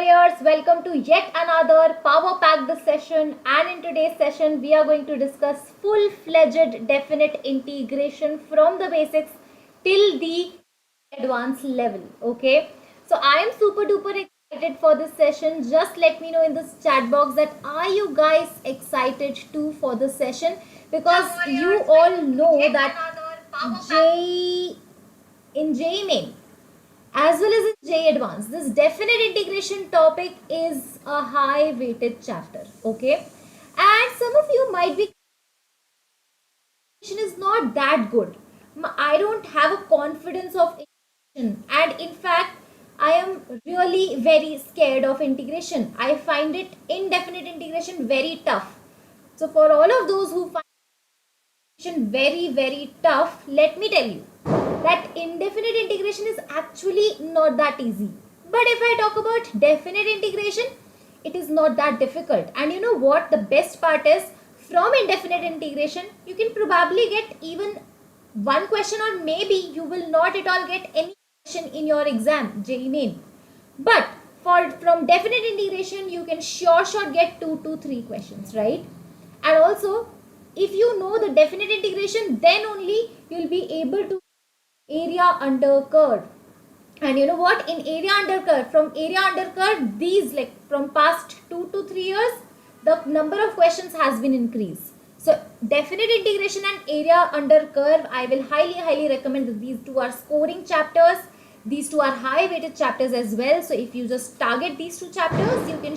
warriors, welcome to yet another power packed session, and in today's session we are going to discuss full-fledged definite integration from the basics till the advanced level. Okay, so I am super duper excited for this session. Just let me know in this chat box that are you guys excited too for the session, because you all know that JEE in JEE Main as well as in JEE Advance, this definite integration topic is a high weighted chapter. Okay, and some of you might be is not that good. I don't have a confidence of integration, and in fact I am really very scared of integration. I find it indefinite integration very tough. So for all of those who find very tough, let me tell you that indefinite integration is actually not that easy. But if I talk about definite integration, it is not that difficult. And you know what the best part is? From indefinite integration, you can probably get even one question, or maybe you will not at all get any question in your exam, JEE Main. But from definite integration, you can sure get 2 to 3 questions, right? And also, if you know the definite integration, then only you will be able to area under curve. And you know what, in area under curve, from area under curve, these like from past 2 to 3 years, the number of questions has been increased. So definite integration and area under curve, I will highly recommend that these two are scoring chapters. These two are high weighted chapters as well. So if you just target these two chapters, you can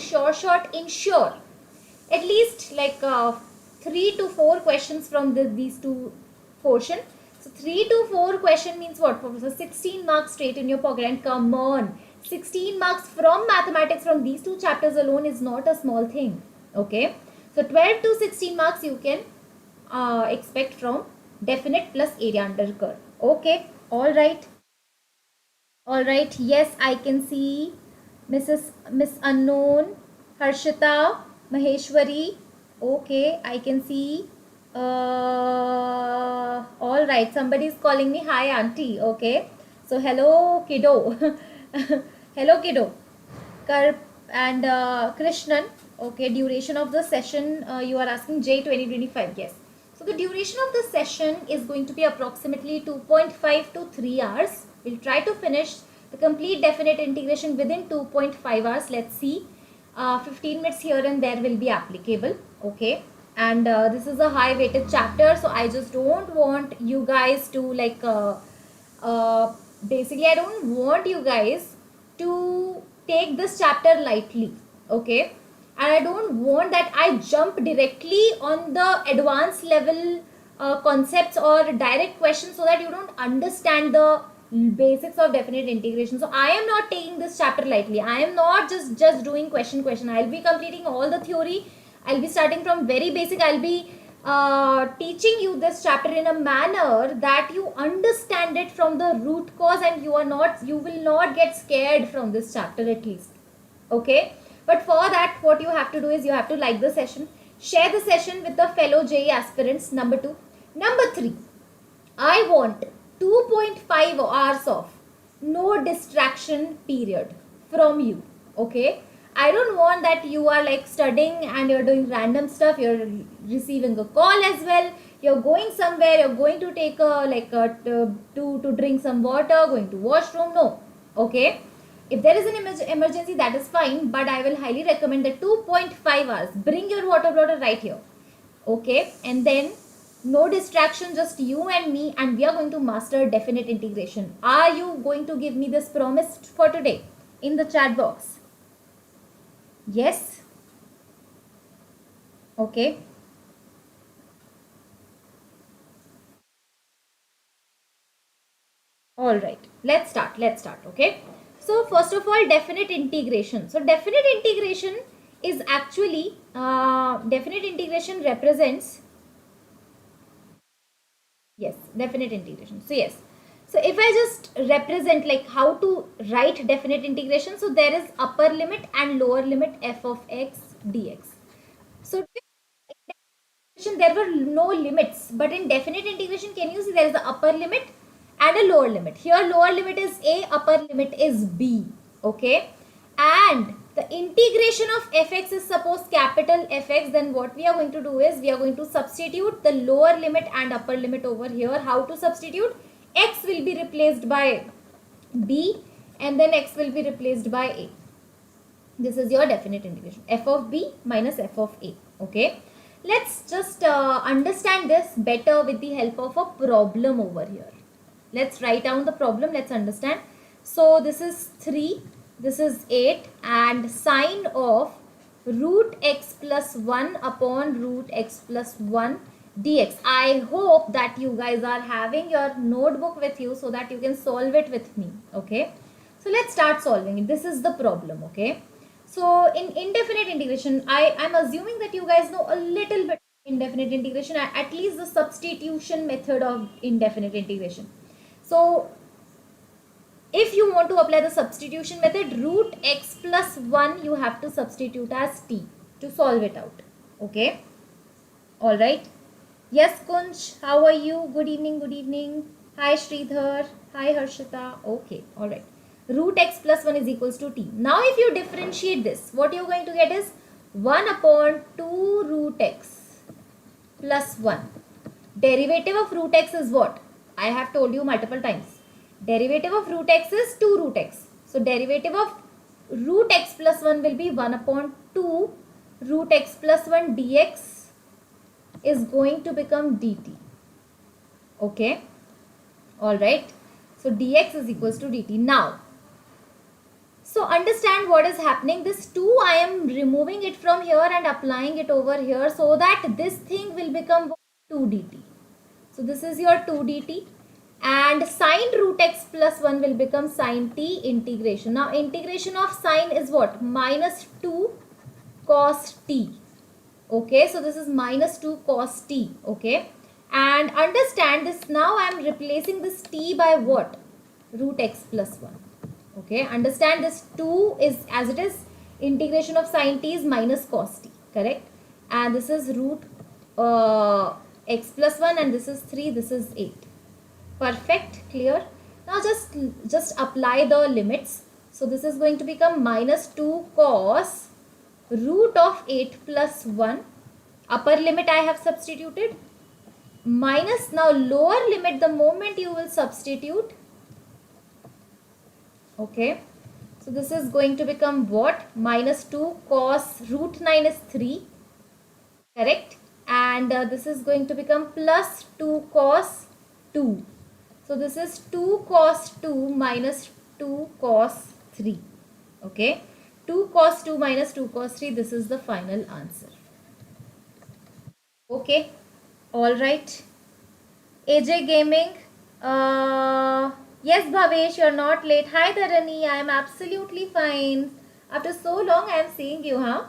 ensure at least like 3 to 4 questions from these two portion. So 3 to 4 question means what? So 16 marks straight in your pocket. And come on, 16 marks from mathematics from these two chapters alone is not a small thing. Okay, so 12 to 16 marks you can expect from definite plus area under curve. Okay, all right. Yes, I can see Miss Unknown, Harshita, Maheshwari. Okay, I can see. All right, somebody is calling me. Hi, auntie. Okay, so hello, kiddo. Hello, kiddo. Karp and Krishnan. Okay, duration of the session, you are asking JEE 2025. Yes. So the duration of the session is going to be approximately 2.5 to 3 hours. We'll try to finish the complete definite integration within 2.5 hours. Let's see. 15 minutes here and there will be applicable. Okay. And this is a high weighted chapter. So I just don't want you guys to like, basically I don't want you guys to take this chapter lightly. Okay. And I don't want that I jump directly on the advanced level concepts or direct questions, so that you don't understand the basics of definite integration. So I am not taking this chapter lightly. I am not just doing question. I'll be completing all the theory. I'll be starting from very basic. I'll be teaching you this chapter in a manner that you understand it from the root cause, and you will not get scared from this chapter at least. Okay. But for that, what you have to do is you have to like the session, share the session with the fellow JEE aspirants. Number 2. Number 3, I want 2.5 hours of no distraction period from you. Okay. I don't want that you are like studying and you're doing random stuff. You're receiving a call as well. You're going somewhere. You're going to take to drink some water, going to washroom. No. Okay. If there is an emergency, that is fine, but I will highly recommend the 2.5 hours. Bring your water bottle right here. Okay, and then no distraction, just you and me, and we are going to master definite integration. Are you going to give me this promise for today in the chat box? Yes? Okay. All right, let's start. Okay. So first of all, definite integration. So definite integration is actually, definite integration represents, yes, definite integration. So yes. So if I just represent like how to write definite integration, so there is upper limit and lower limit f of x dx. So there were no limits, but in definite integration, can you see there is the upper limit and a lower limit. Here lower limit is a, upper limit is b. Okay, and the integration of fx is suppose capital Fx, then what we are going to do is we are going to substitute the lower limit and upper limit over here. How to substitute? X will be replaced by b and then x will be replaced by a. This is your definite integration, f of b minus f of a. Okay, let's just understand this better with the help of a problem over here. Let's write down the problem. Let's understand. So this is 3, this is 8, and sine of root x plus 1 upon root x plus 1 dx. I hope that you guys are having your notebook with you so that you can solve it with me. Okay, so let's start solving it. This is the problem. Okay, so in indefinite integration, I'm assuming that you guys know a little bit indefinite integration, at least the substitution method of indefinite integration. So if you want to apply the substitution method, root x plus 1 you have to substitute as t to solve it out. Okay, all right. Yes, Kunj, how are you? Good evening, good evening. Hi, Sridhar. Hi, Harshita. Okay, all right. Root x plus 1 is equals to t. Now, if you differentiate this, what you're going to get is 1 upon 2 root x plus 1. Derivative of root x is what? I have told you multiple times. Derivative of root x is 2 root x. So, derivative of root x plus 1 will be 1 upon 2 root x plus 1 dx is going to become dt. Okay. Alright. So, dx is equals to dt. Now, so understand what is happening. This 2 I am removing it from here and applying it over here so that this thing will become 2 dt. So, this is your 2 dt. And sine root x plus 1 will become sine t integration. Now, integration of sine is what? Minus 2 cos t. Okay, so this is minus 2 cos t. Okay, and understand this. Now I am replacing this t by what? Root x plus 1. Okay, understand this 2 is as it is. Integration of sine t is minus cos t. Correct, and this is root x plus 1 and this is 3, this is 8. Perfect, clear. Now just apply the limits. So this is going to become minus 2 cos root of 8 plus 1. Upper limit I have substituted. Minus, now lower limit, the moment you will substitute. Okay. So this is going to become what? Minus 2 cos root 9 is 3. Correct. And this is going to become plus 2 cos 2. So this is 2 cos 2 minus 2 cos 3. Okay. 2 cos 2 minus 2 cos 3. This is the final answer. Okay. Alright. AJ Gaming. Yes, Bhavesh, you're not late. Hi, Dharani. I am absolutely fine. After so long, I am seeing you, huh?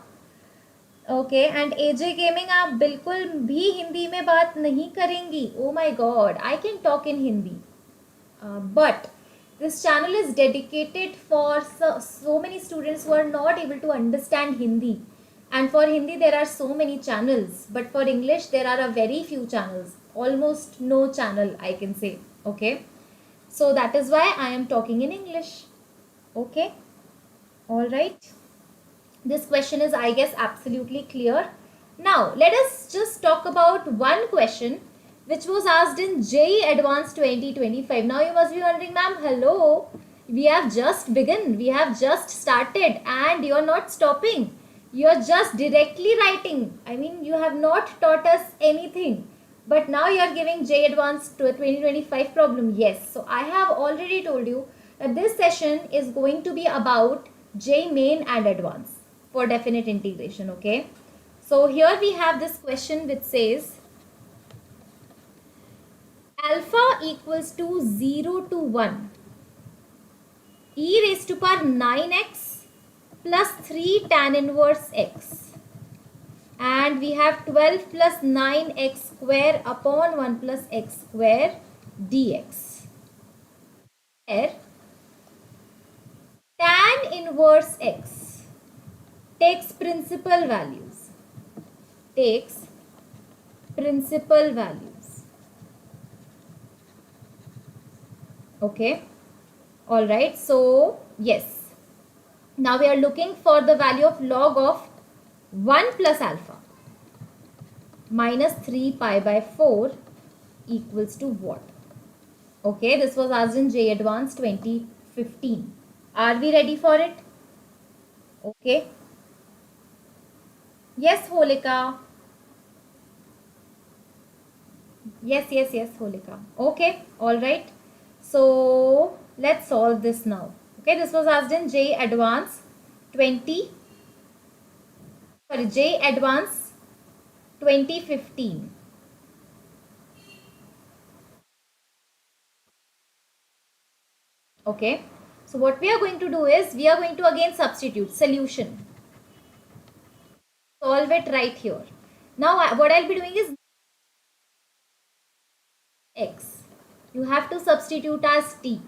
Okay. And AJ Gaming, आप बिल्कुल भी हिंदी में बात नहीं करेंगी. Oh my God. I can talk in Hindi. But this channel is dedicated for so many students who are not able to understand Hindi. And for Hindi, there are so many channels. But for English, there are a very few channels. Almost no channel, I can say. Okay. So that is why I am talking in English. Okay. Alright. This question is, I guess, absolutely clear. Now, let us just talk about one question which was asked in JEE Advance 2025. Now, you must be wondering, ma'am, hello, we have just begun. We have just started and you are not stopping. You are just directly writing. I mean, you have not taught us anything. But now you are giving JEE Advance to a 2025 problem. Yes. So, I have already told you that this session is going to be about JEE Main and Advance for definite integration. Okay. So, here we have this question which says, alpha equals to 0 to 1 e raised to power 9x plus 3 tan inverse x, and we have 12 plus 9x square upon 1 plus x square dx. Here tan inverse x takes principal values. Okay. Alright. So, yes. Now we are looking for the value of log of 1 plus alpha minus 3 pi by 4 equals to what? Okay, this was asked in JEE Advance 2015. Are we ready for it? Okay. Yes, Holika. Yes, Holika. Okay, all right. So let's solve this now. Okay, this was asked in JEE Advance 20. Sorry, JEE Advance 2015. Okay. So what we are going to do is we are going to again substitute solution. Solve it right here. Now what I'll be doing is x. You have to substitute as t.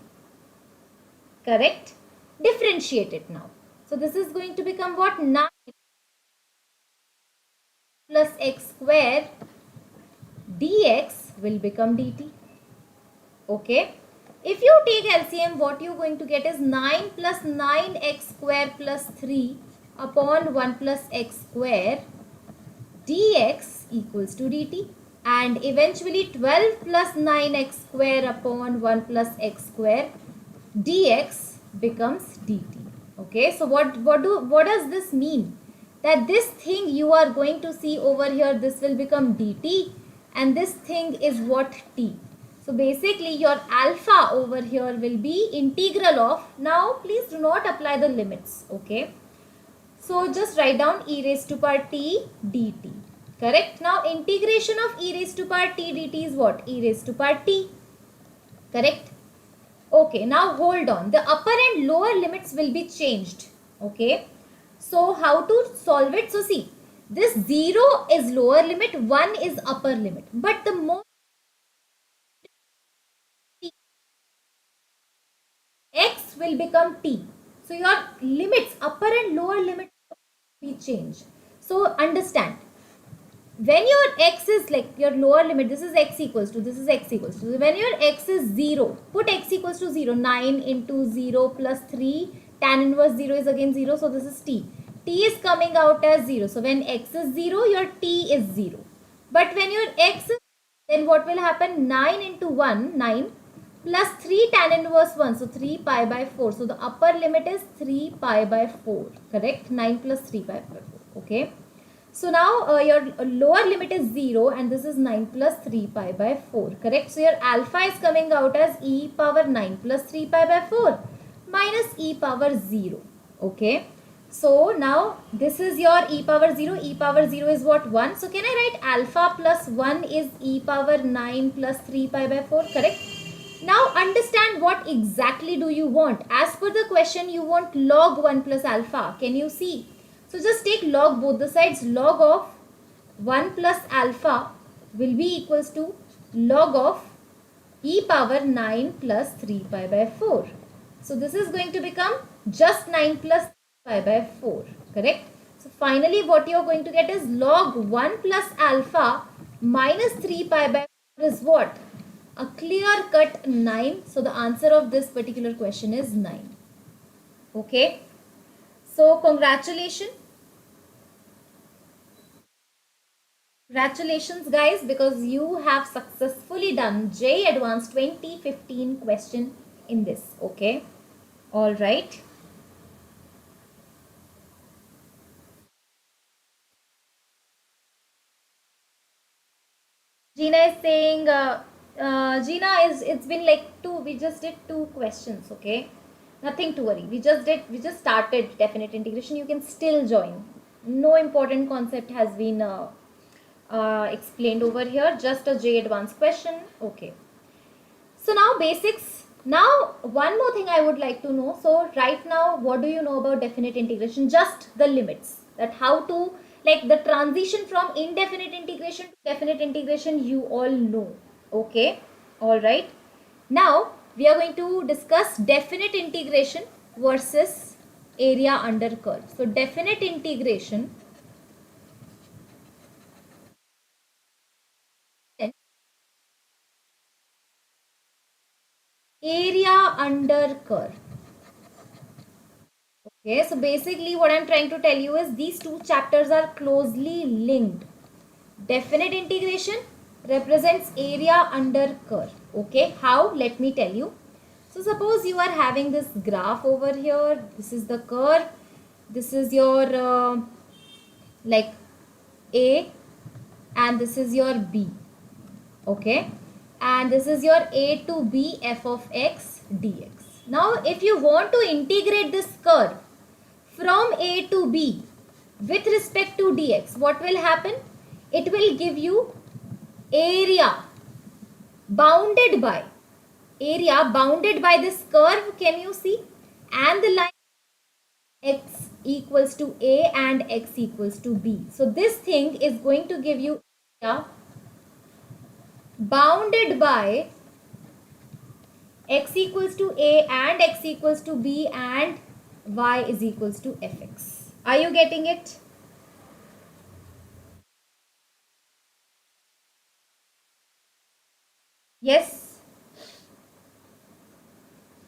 Correct? Differentiate it now. So this is going to become what? 9 plus x square dx will become dt. Okay. If you take LCM, what you're going to get is 9 plus 9x square plus 3 upon 1 plus x square dx equals to dt. And eventually 12 plus 9x square upon 1 plus x square dx becomes dt. Okay, so what does this mean? That this thing you are going to see over here, this will become dt, and this thing is what? T. So basically your alpha over here will be integral of, now please do not apply the limits, okay? So just write down e raised to power t dt. Correct? Now integration of e raised to power t dt is what? E raised to power t. Correct? Okay, now hold on. The upper and lower limits will be changed. Okay. So how to solve it? So see, this 0 is lower limit, 1 is upper limit. But the more x will become t. So your limits, upper and lower limit will be changed. So understand, when your x is like your lower limit, this is x equals to, this is x equals to, when your x is 0, put x equals to 0, 9 into 0 plus 3, tan inverse 0 is again 0, so this is t. T is coming out as 0, so when x is 0, your t is 0. But when your x is, then what will happen? 9 into 1, 9 plus 3 tan inverse 1, so 3 pi by 4. So the upper limit is 3 pi by 4, correct? 9 plus 3 pi by 4, okay? So now your lower limit is 0 and this is 9 plus 3 pi by 4, correct? So your alpha is coming out as e power 9 plus 3 pi by 4 minus e power 0, okay? So now this is your e power 0, e power 0 is what? 1. So can I write alpha plus 1 is e power 9 plus 3 pi by 4, correct? Now understand what exactly do you want. As per the question, you want log 1 plus alpha. Can you see? So just take log both the sides. Log of 1 plus alpha will be equals to log of e power 9 plus 3 pi by 4. So this is going to become just 9 plus 3 pi by 4. Correct? So finally what you are going to get is log 1 plus alpha minus 3 pi by 4 is what? A clear cut 9. So the answer of this particular question is 9. Okay. So congratulations. Congratulations guys, because you have successfully done JEE Advance 2015 question in this. Okay. All right. Gina is saying, Gina it's been like we just did 2 questions. Okay. Nothing to worry. We just started definite integration. You can still join. No important concept has been explained over here. Just a JEE Advance question. Okay. So now basics. Now one more thing I would like to know. So right now, what do you know about definite integration? Just the limits. That how to, like the transition from indefinite integration to definite integration, you all know. Okay. All right. Now we are going to discuss definite integration versus area under curve. So definite integration and area under curve. Okay, so basically what I'm trying to tell you is these two chapters are closely linked. Definite integration represents area under curve. Okay, how? Let me tell you. So suppose you are having this graph over here. This is the curve. This is your like A and this is your B. Okay, and this is your A to B f of x dx. Now if you want to integrate this curve from A to B with respect to dx, what will happen? It will give you area bounded by this curve. Can you see? And the line x equals to A and x equals to B. So this thing is going to give you area bounded by x equals to A and x equals to B and y is equals to fx. Are you getting it? Yes.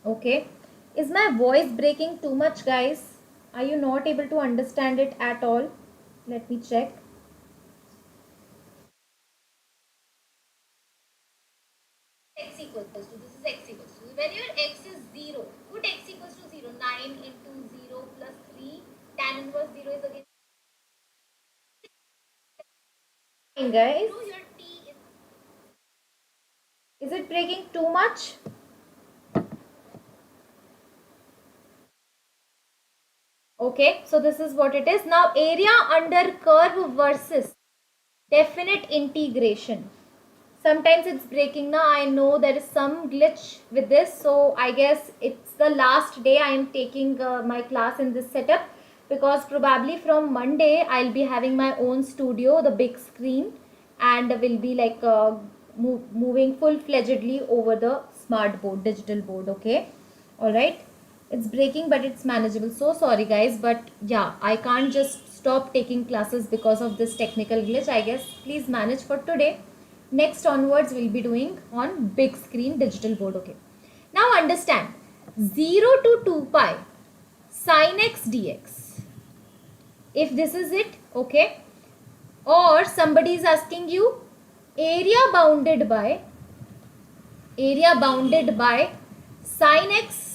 Okay. Is my voice breaking too much, guys? Are you not able to understand it at all? Let me check. X equals to, this is x equals to, when your x is 0, put x equals to 0, 9 into 0 plus 3, tan inverse 0 is again fine, guys. Your t is it breaking too much? Okay, so this is what it is. Now area under curve versus definite integration. Sometimes it's breaking now. I know there is some glitch with this, so I guess it's the last day I am taking my class in this setup, because probably from Monday I'll be having my own studio, the big screen, and will be like moving full-fledgedly over the smart board, digital board. Okay, all right. It's breaking, but it's manageable. So sorry guys, but yeah, I can't just stop taking classes because of this technical glitch. I guess please manage for today. Next onwards we'll be doing on big screen digital board. Okay, now understand 0 to 2 pi sin x dx, if this is it. Okay, or somebody is asking you area bounded by sin x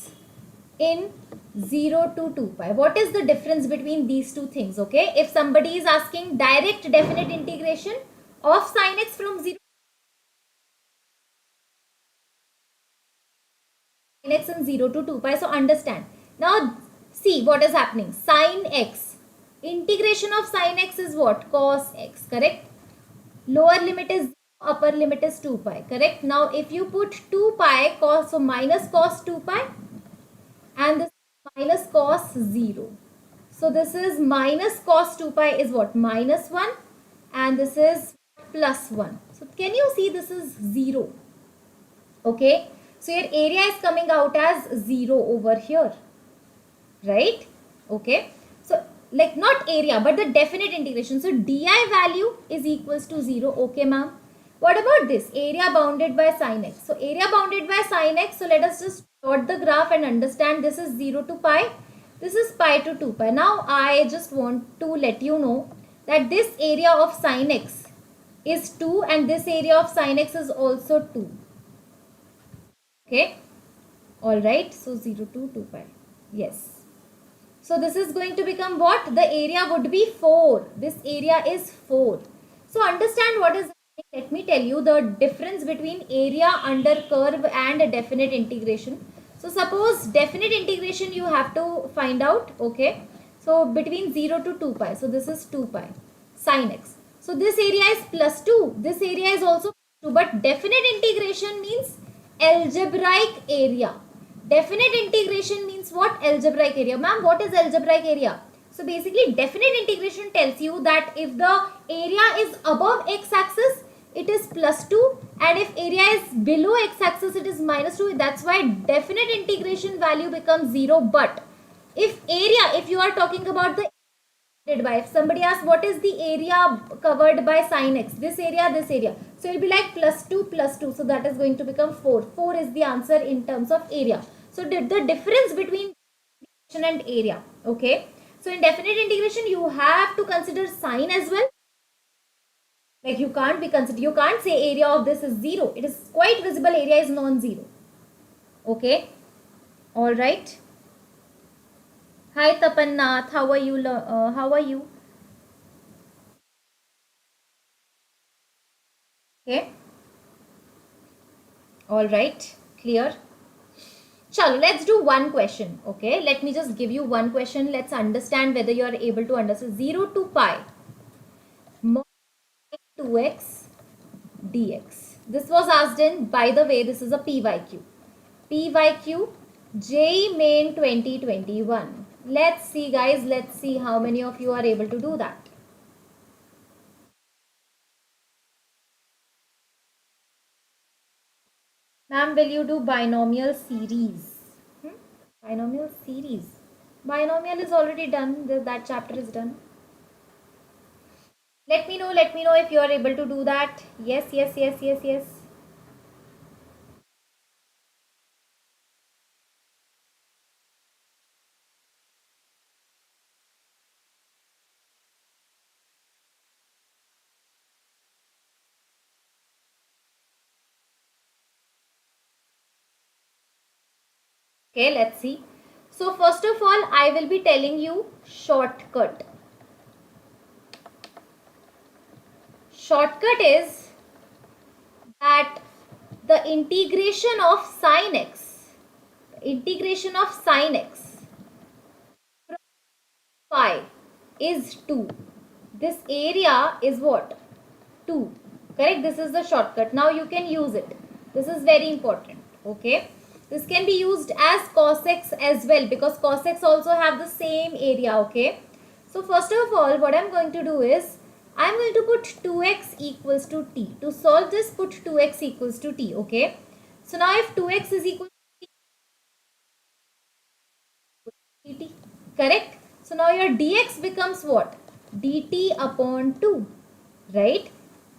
in 0 to 2 pi. What is the difference between these two things? Okay, if somebody is asking direct definite integration of sin x from 0 sin x in 0 to 2 pi, so understand. Now see what is happening. Sin x, integration of sin x is what? Cos x, correct? Lower limit is 0, upper limit is 2 pi, correct? Now if you put 2 pi cos, so minus cos 2 pi, and this minus cos 0. So this is minus cos 2 pi is what? Minus 1, and this is plus 1. So can you see this is 0? Okay, so your area is coming out as 0 over here, right? Okay, so like not area but the definite integration. So di value is equals to 0. Okay ma'am. What about this area bounded by sin x? So area bounded by sin x, so let us just plot the graph and understand. This is 0 to pi, this is pi to 2 pi. Now I just want to let you know that this area of sin x is 2 and this area of sin x is also 2. Okay, all right, so 0 to 2 pi, yes. So this is going to become what? The area would be 4. This area is 4. So understand what is, let me tell you the difference between area under curve and a definite integration. So suppose definite integration you have to find out, okay. So between 0 to 2 pi, so this is 2 pi sin x. So this area is plus 2. This area is also 2, but definite integration means algebraic area. Definite integration means what? Algebraic area. Ma'am, what is algebraic area? So basically definite integration tells you that if the area is above x-axis, it is plus 2, and if area is below x-axis, it is minus 2. That's why definite integration value becomes 0. But if area, if you are talking about the by, if somebody asks what is the area covered by sin x, this area, so it will be like plus 2 plus 2, so that is going to become 4. 4 is the answer in terms of area. So the difference between and area. Okay, so in definite integration you have to consider sign as well. Like you can't say area of this is 0. It is quite visible area is non-zero. Okay, all right. Hi Tapannath, how are you? How are you? Okay, all right, clear. Chalo, let's do one question. Okay, let me just give you one question. Let's understand whether you are able to understand 0 to pi mod 2x dx. This was asked in, by the way, this is a PYQ. PYQ JEE Main 2021. Let's see guys, let's see how many of you are able to do that. Ma'am, will you do binomial series? Binomial series. Binomial is already done. That chapter is done. Let me know if you are able to do that. Yes, yes, yes, yes, yes. Okay, let's see. So first of all, I will be telling you shortcut. Shortcut is that the integration of sin x from pi is 2. This area is what? 2. Correct? This is the shortcut. Now you can use it. This is very important. Okay. This can be used as cos x as well, because cos x also have the same area. Okay. So first of all, what I'm going to do is, I'm going to put 2x equals to t. To solve this, put 2x equals to t. Okay. So now if 2x is equal to dt, correct? So now your dx becomes what? Dt upon 2, right?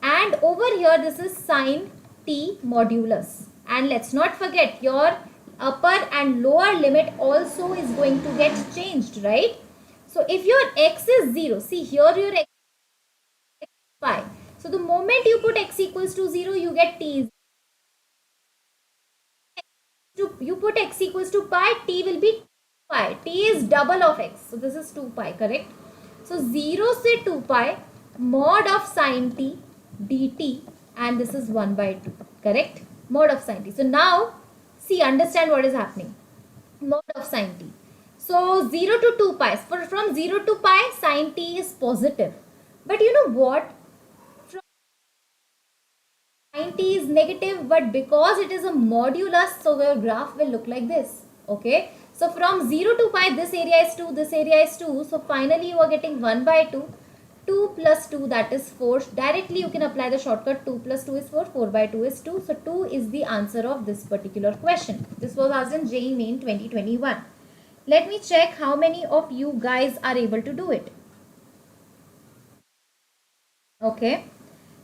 And over here this is sine t modulus. And let's not forget, your upper and lower limit also is going to get changed, right? So if your x is 0, see here your x is pi. So the moment you put x equals to 0, you get t. You put x equals to pi, t will be pi. T is double of x. So this is 2 pi, correct? So 0 se 2 pi mod of sine t dt, and this is 1 by 2, correct? Mod of sine t. So now see, understand what is happening. Mod of sine t. So 0 to 2 pi. From 0 to pi, sine t is positive. But you know what? From sine t is negative, but because it is a modulus, so the graph will look like this. Okay. So from 0 to pi, this area is 2, this area is 2. So finally you are getting 1 by 2. 2 plus 2, that is 4. Directly you can apply the shortcut. 2 plus 2 is 4. 4 by 2 is 2. So 2 is the answer of this particular question. This was asked in JEE Main 2021. Let me check how many of you guys are able to do it. Okay.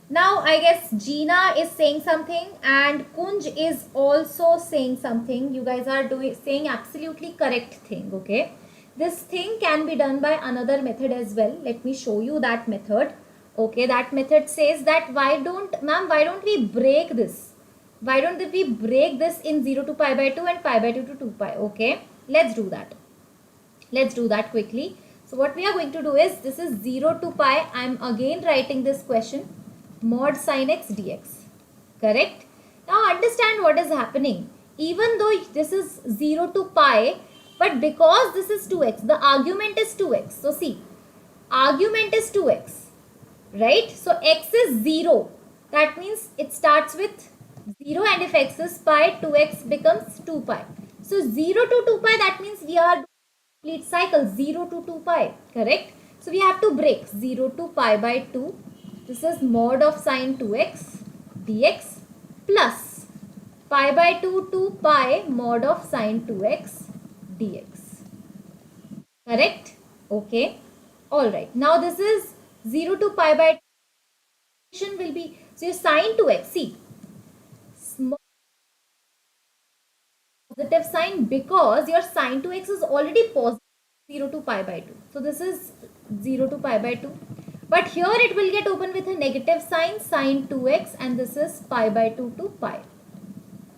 Now I guess Gina is saying something and Kunj is also saying something. You guys are saying absolutely correct thing. Okay. This thing can be done by another method as well. Let me show you that method. Okay. That method says that why don't we break this? Why don't we break this in 0 to pi by 2 and pi by 2 to 2 pi? Okay. Let's do that. Let's do that quickly. So what we are going to do is, this is 0 to pi. I am again writing this question. Mod sin x dx. Correct? Now understand what is happening. Even though this is 0 to pi, but because this is 2x, the argument is 2x. So see, argument is 2x. Right? So x is 0. That means it starts with 0, and if x is pi, 2x becomes 2 pi. So 0 to 2 pi, that means we are complete cycle 0 to 2 pi, correct? So we have to break 0 to pi by 2. This is mod of sine 2x dx plus pi by 2 to pi mod of sine 2x dx. Correct? Okay. Alright. Now this is 0 to pi by 2 will be, so your sine 2x, see, small positive sign because your sine 2x is already positive 0 to pi by 2. So this is 0 to pi by 2. But here it will get open with a negative sign, sine 2x, and this is pi by 2 to pi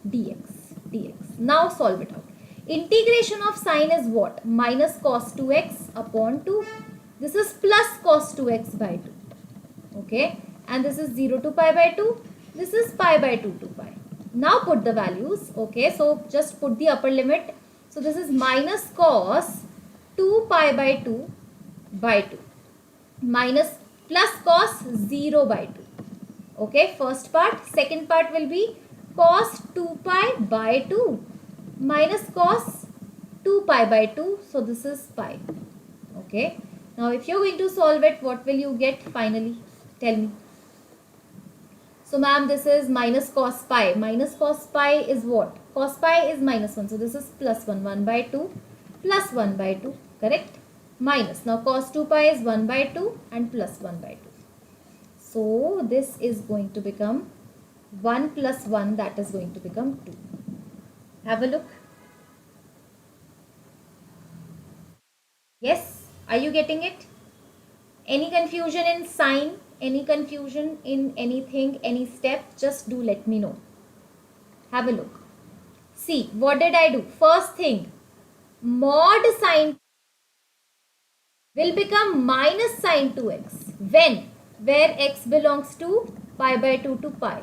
dx. Now solve it out. Integration of sine is what? Minus cos 2x upon 2. This is plus cos 2x by 2. Okay. And this is 0 to pi by 2. This is pi by 2 to pi. Now put the values. Okay. So just put the upper limit. So this is minus cos 2 pi by 2 by 2. Minus plus cos 0 by 2. Okay. First part. Second part will be cos 2 pi by 2 minus cos 2 pi by 2. So this is pi. Okay. Now if you're going to solve it, what will you get finally? Tell me. So ma'am, this is minus cos pi. Minus cos pi is what? Cos pi is minus 1. So this is plus 1. 1 by 2 plus 1 by 2. Correct? Minus. Now cos 2 pi is 1 by 2 and plus 1 by 2. So this is going to become 1 plus 1, that is going to become 2. Have a look. Yes, are you getting it? Any confusion in sign? Any confusion in anything, any step? Just do let me know. Have a look. See, what did I do? First thing, mod sine will become minus sine 2x. When? Where x belongs to pi by 2 to pi.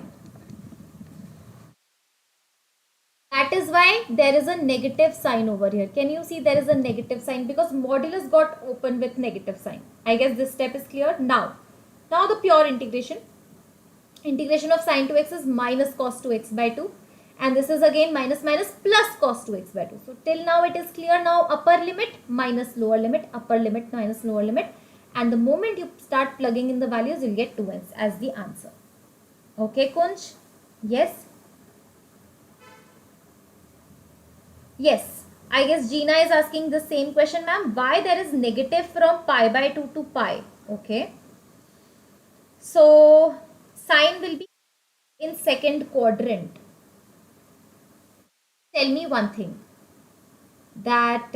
That is why there is a negative sign over here. Can you see there is a negative sign? Because modulus got open with negative sign. I guess this step is clear. Now the pure integration. Integration of sine 2x is minus cos 2x by 2. And this is again minus minus plus cos 2x by 2. So till now it is clear. Now upper limit minus lower limit, upper limit minus lower limit. And the moment you start plugging in the values, you'll get 2n as the answer. Okay, Kunj? Yes? Yes. I guess Gina is asking the same question, ma'am. Why there is negative from pi by 2 to pi? Okay. So, sine will be in second quadrant. Tell me one thing. That...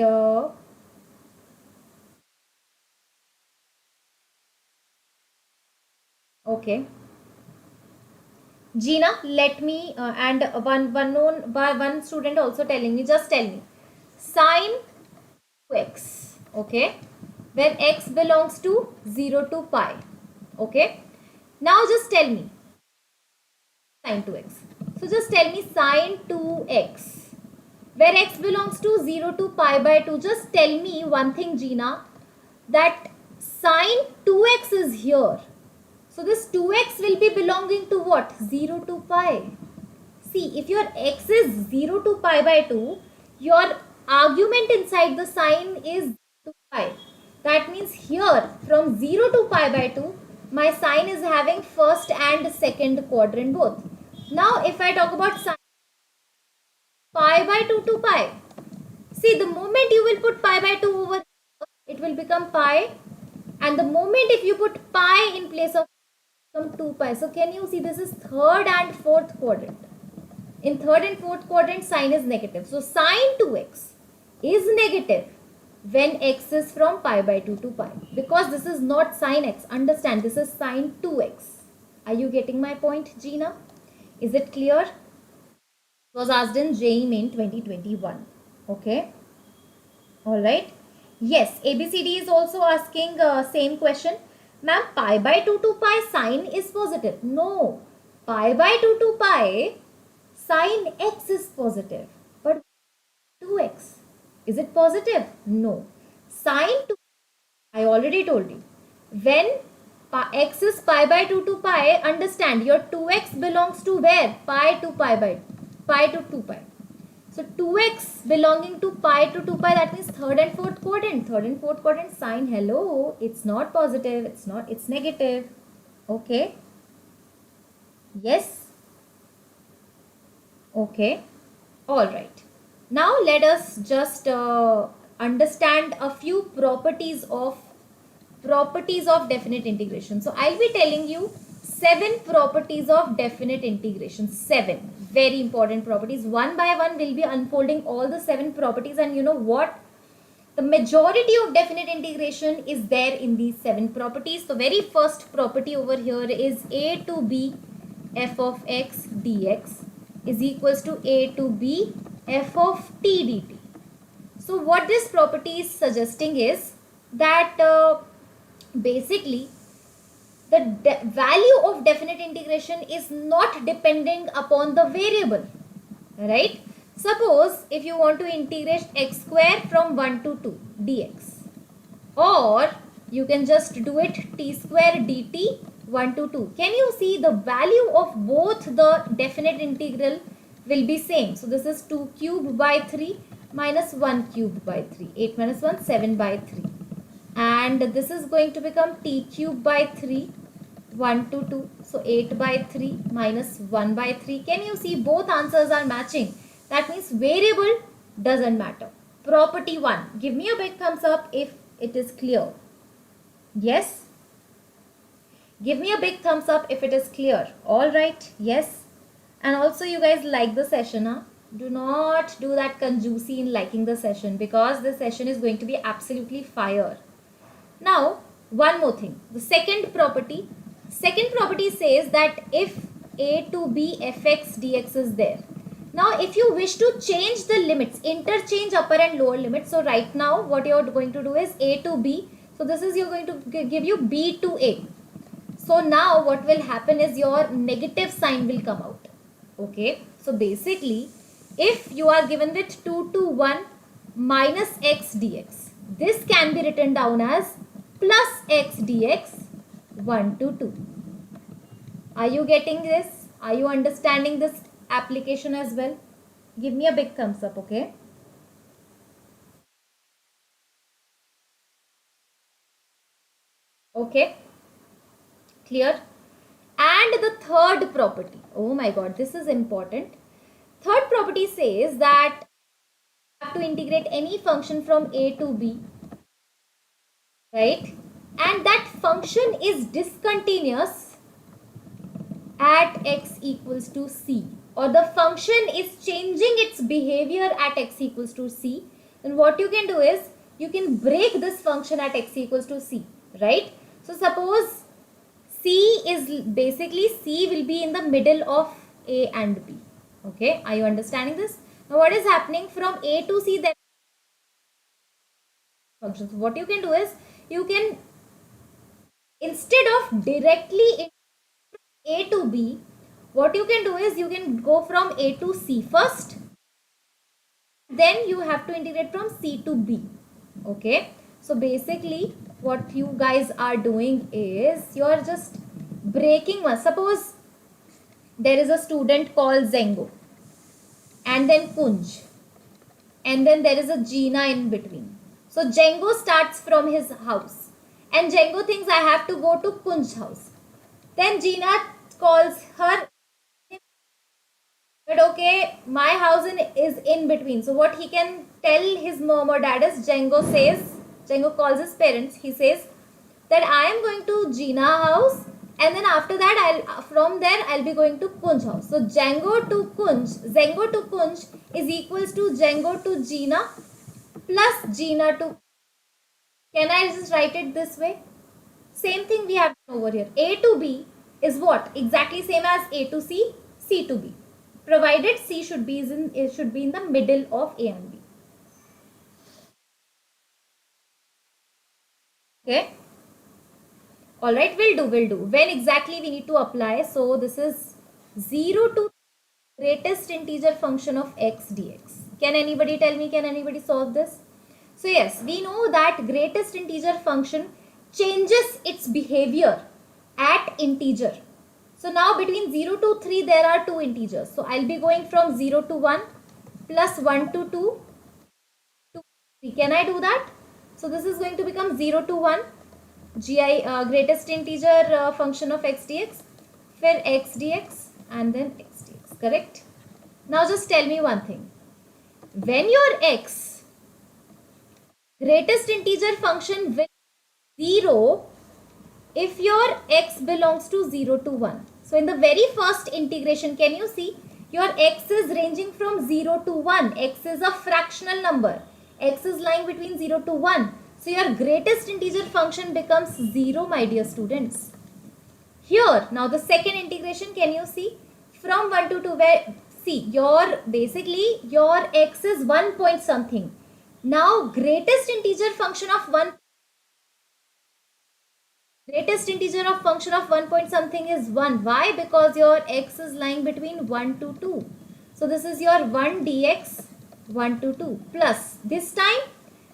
okay. Gina, let me and one student also telling me, just tell me, sine 2x, okay, when x belongs to 0 to pi, okay. Now just tell me sine 2x. So just tell me sine 2x, where x belongs to 0 to pi by 2. Just tell me one thing, Gina, that sine 2x is here. So this 2x will be belonging to what? 0 to pi. See, if your x is 0 to pi by 2, your argument inside the sign is to pi. That means here from 0 to pi by 2, my sign is having first and second quadrant both. Now if I talk about sine pi by 2 to pi, see, the moment you will put pi by 2 over here, it will become pi. And the moment if you put pi in place of 2 pi. So can you see this is third and fourth quadrant. In third and fourth quadrant, sign is negative. So sine 2x is negative when x is from pi by 2 to pi. Because this is not sine x. Understand, this is sine 2x. Are you getting my point, Gina? Is it clear? It was asked in JEE Main 2021. Okay. Alright. Yes, ABCD is also asking same question. Ma'am, pi by 2 to pi sine is positive. No, pi by 2 to pi sine x is positive. But 2x, is it positive? No. Sine 2, I already told you. When x is pi by 2 to pi, understand your 2x belongs to where? Pi to pi by pi to 2 pi. So 2x belonging to pi to 2 pi, that means third and fourth quadrant. Third and fourth quadrant sign, hello, it's not positive, it's negative. Okay. Yes. Okay. Alright. Now let us just understand a few properties of definite integration. So I'll be telling you 7 properties of definite integration. 7 very important properties. One by one we'll be unfolding all the 7 properties, and you know what? The majority of definite integration is there in these 7 properties. So very first property over here is a to b f of x dx is equals to a to b f of t dt. So what this property is suggesting is that basically the value of definite integration is not dependent upon the variable, right? Suppose if you want to integrate x square from 1 to 2 dx, or you can just do it t square dt 1 to 2. Can you see the value of both the definite integral will be same? So this is 2 cubed by 3 minus 1 cubed by 3. 8 minus 1, 7 by 3. And this is going to become t cubed by 3 1 to 2. So 8 by 3 minus 1 by 3. Can you see both answers are matching? That means variable doesn't matter. Property 1. Give me a big thumbs up if it is clear. Yes? Give me a big thumbs up if it is clear. Alright. Yes. And also you guys like the session, huh? Do not do that conjuicy in liking the session, because the session is going to be absolutely fire. Now, one more thing. The second property says that if a to b fx dx is there. Now, if you wish to change the limits, interchange upper and lower limits. So, right now, what you are going to do is a to b. So, this is you're going to give you b to a. So, now what will happen is your negative sign will come out. Okay. So, basically, if you are given with 2 to 1 minus x dx, this can be written down as plus x dx 1 to 2. Are you getting this? Are you understanding this application as well? Give me a big thumbs up, okay? Okay, clear? And the third property, oh my god, this is important. Third property says that you have to integrate any function from a to b, right? And that function is discontinuous at x equals to c, or the function is changing its behavior at x equals to c, then what you can do is you can break this function at x equals to c, right? So suppose c is basically c will be in the middle of a and b. Okay, are you understanding this? Now what is happening from a to c, then functions. What you can do is you can, instead of directly a to b, what you can do is you can go from a to c first, then you have to integrate from c to b. Okay, so basically what you guys are doing is you are just breaking one. Suppose there is a student called Zengo, and then Kunj, and then there is a Gina in between. So Django starts from his house, and Django thinks I have to go to Kunj's house. Then Gina calls her, but okay, my house is in between. So what he can tell his mom or dad is, Django calls his parents. He says that I am going to Gina house, and then after that from there I'll be going to Kunj house. So Zengo to Kunj is equals to Django to Gina plus Gina to. Can I just write it this way? Same thing we have over here. A to B is what? Exactly same as A to C, C to B. Provided C should be in the middle of A and B. Okay. Alright, we'll do. When exactly we need to apply? So this is 0 to greatest integer function of x dx. Can anybody tell me? Can anybody solve this? So yes, we know that greatest integer function changes its behavior at integer. So now between 0 to 3 there are two integers. So I'll be going from 0 to 1 plus 1 to 2 to 3. Can I do that? So this is going to become 0 to 1 greatest integer function of x dx, फिर x dx and then x dx, correct? Now just tell me one thing. When your x greatest integer function with 0, if your x belongs to 0 to 1. So in the very first integration, can you see your x is ranging from 0 to 1. X is a fractional number. X is lying between 0 to 1. So your greatest integer function becomes 0, my dear students. Here, now the second integration, can you see? From 1 to 2, where, see, your, basically, your x is 1 point something. Now, greatest integer function of 1 point something is 1. Why? Because your x is lying between 1 to 2. So this is your 1 dx 1 to 2 plus this time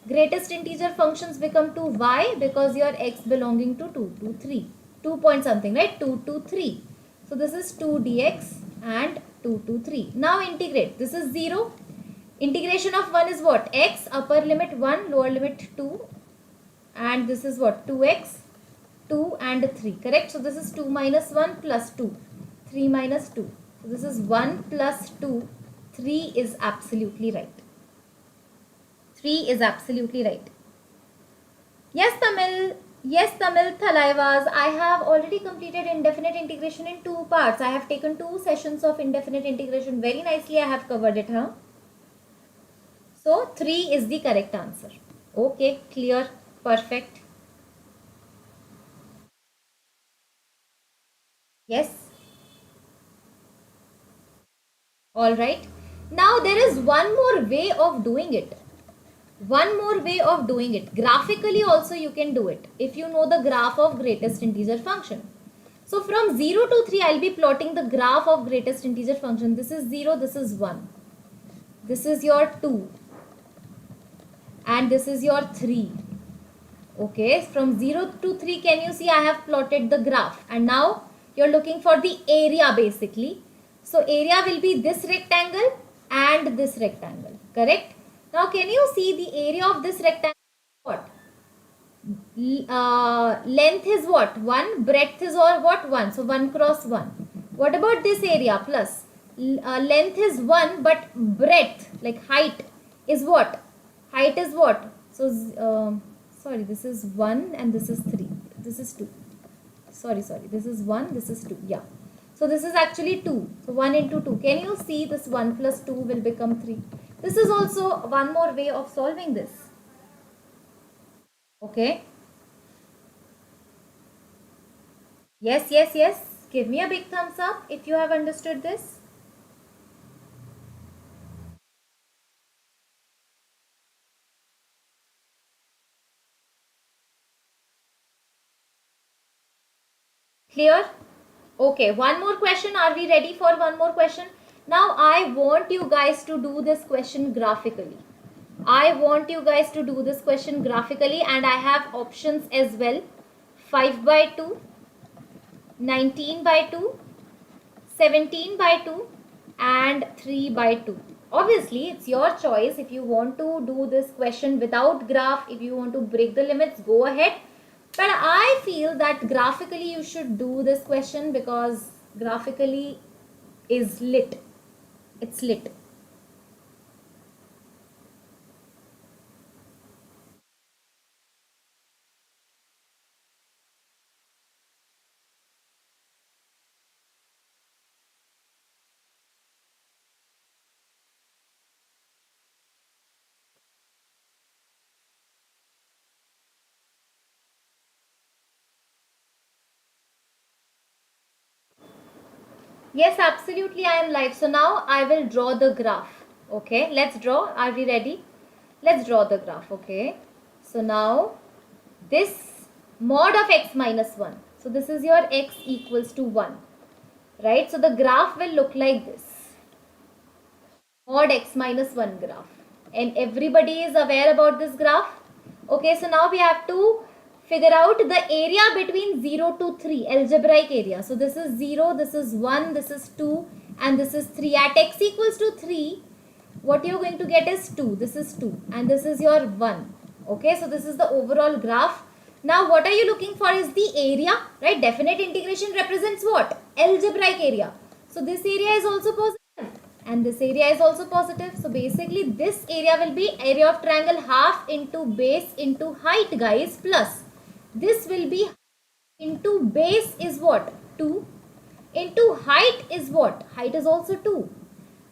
greatest integer functions become 2. Why? Because your x belonging to 2 to 3. 2 point something, right? 2 to 3. So this is 2 dx and 2 to 3. Now integrate. This is 0. Integration of 1 is what? X, upper limit 1, lower limit 2. And this is what? 2x. 2 and 3, correct? So this is 2 minus 1 plus 2, 3 minus 2. So this is 1 plus 2, 3 is absolutely right. 3 is absolutely right. Yes, Tamil, Thalaivas, I have already completed indefinite integration in 2 parts. I have taken 2 sessions of indefinite integration. Very nicely I have covered it, huh? So 3 is the correct answer. Okay, clear, perfect. Yes. All right. Now there is one more way of doing it. One more way of doing it. Graphically also you can do it if you know the graph of greatest integer function. So from 0 to 3 I'll be plotting the graph of greatest integer function. This is 0, this is 1. This is your 2. And this is your 3. Okay, from 0 to 3 can you see I have plotted the graph. And now you're looking for the area basically. So area will be this rectangle and this rectangle, correct? Now can you see the area of this rectangle? What? Length is what? 1. Breadth is or what? 1. So 1 cross 1. What about this area? Plus length is 1 but breadth like height is what? Height is what? So sorry, this is 1 and this is 3. This is 2. Sorry, this is 1, this is 2. Yeah. So this is actually 2. So 1 into 2. Can you see this 1 plus 2 will become 3? This is also one more way of solving this. Okay. Yes. Give me a big thumbs up if you have understood this. Clear? Okay, one more question. Are we ready for one more question? Now I want you guys to do this question graphically. And I have options as well. 5 by 2, 19 by 2, 17 by 2 and 3 by 2. Obviously, it's your choice. If you want to do this question without graph, if you want to break the limits, go ahead. But I feel that graphically you should do this question because graphically is lit. It's lit. Yes, absolutely, I am live. So now I will draw the graph. Okay, let's draw. Are we ready? Let's draw the graph. Okay, so now this mod of x minus 1. So this is your x equals to 1. Right? So the graph will look like this. Mod x minus 1 graph. And everybody is aware about this graph. Okay, so now we have to figure out the area between 0 to 3, algebraic area. So this is 0, this is 1, this is 2 and this is 3. At x equals to 3, what you're going to get is 2. This is 2 and this is your 1. Okay, so this is the overall graph. Now what are you looking for is the area, right? Definite integration represents what? Algebraic area. So this area is also positive and this area is also positive. So basically this area will be area of triangle half into base into height, guys, plus this will be into base is what? 2. Into height is what? Height is also 2.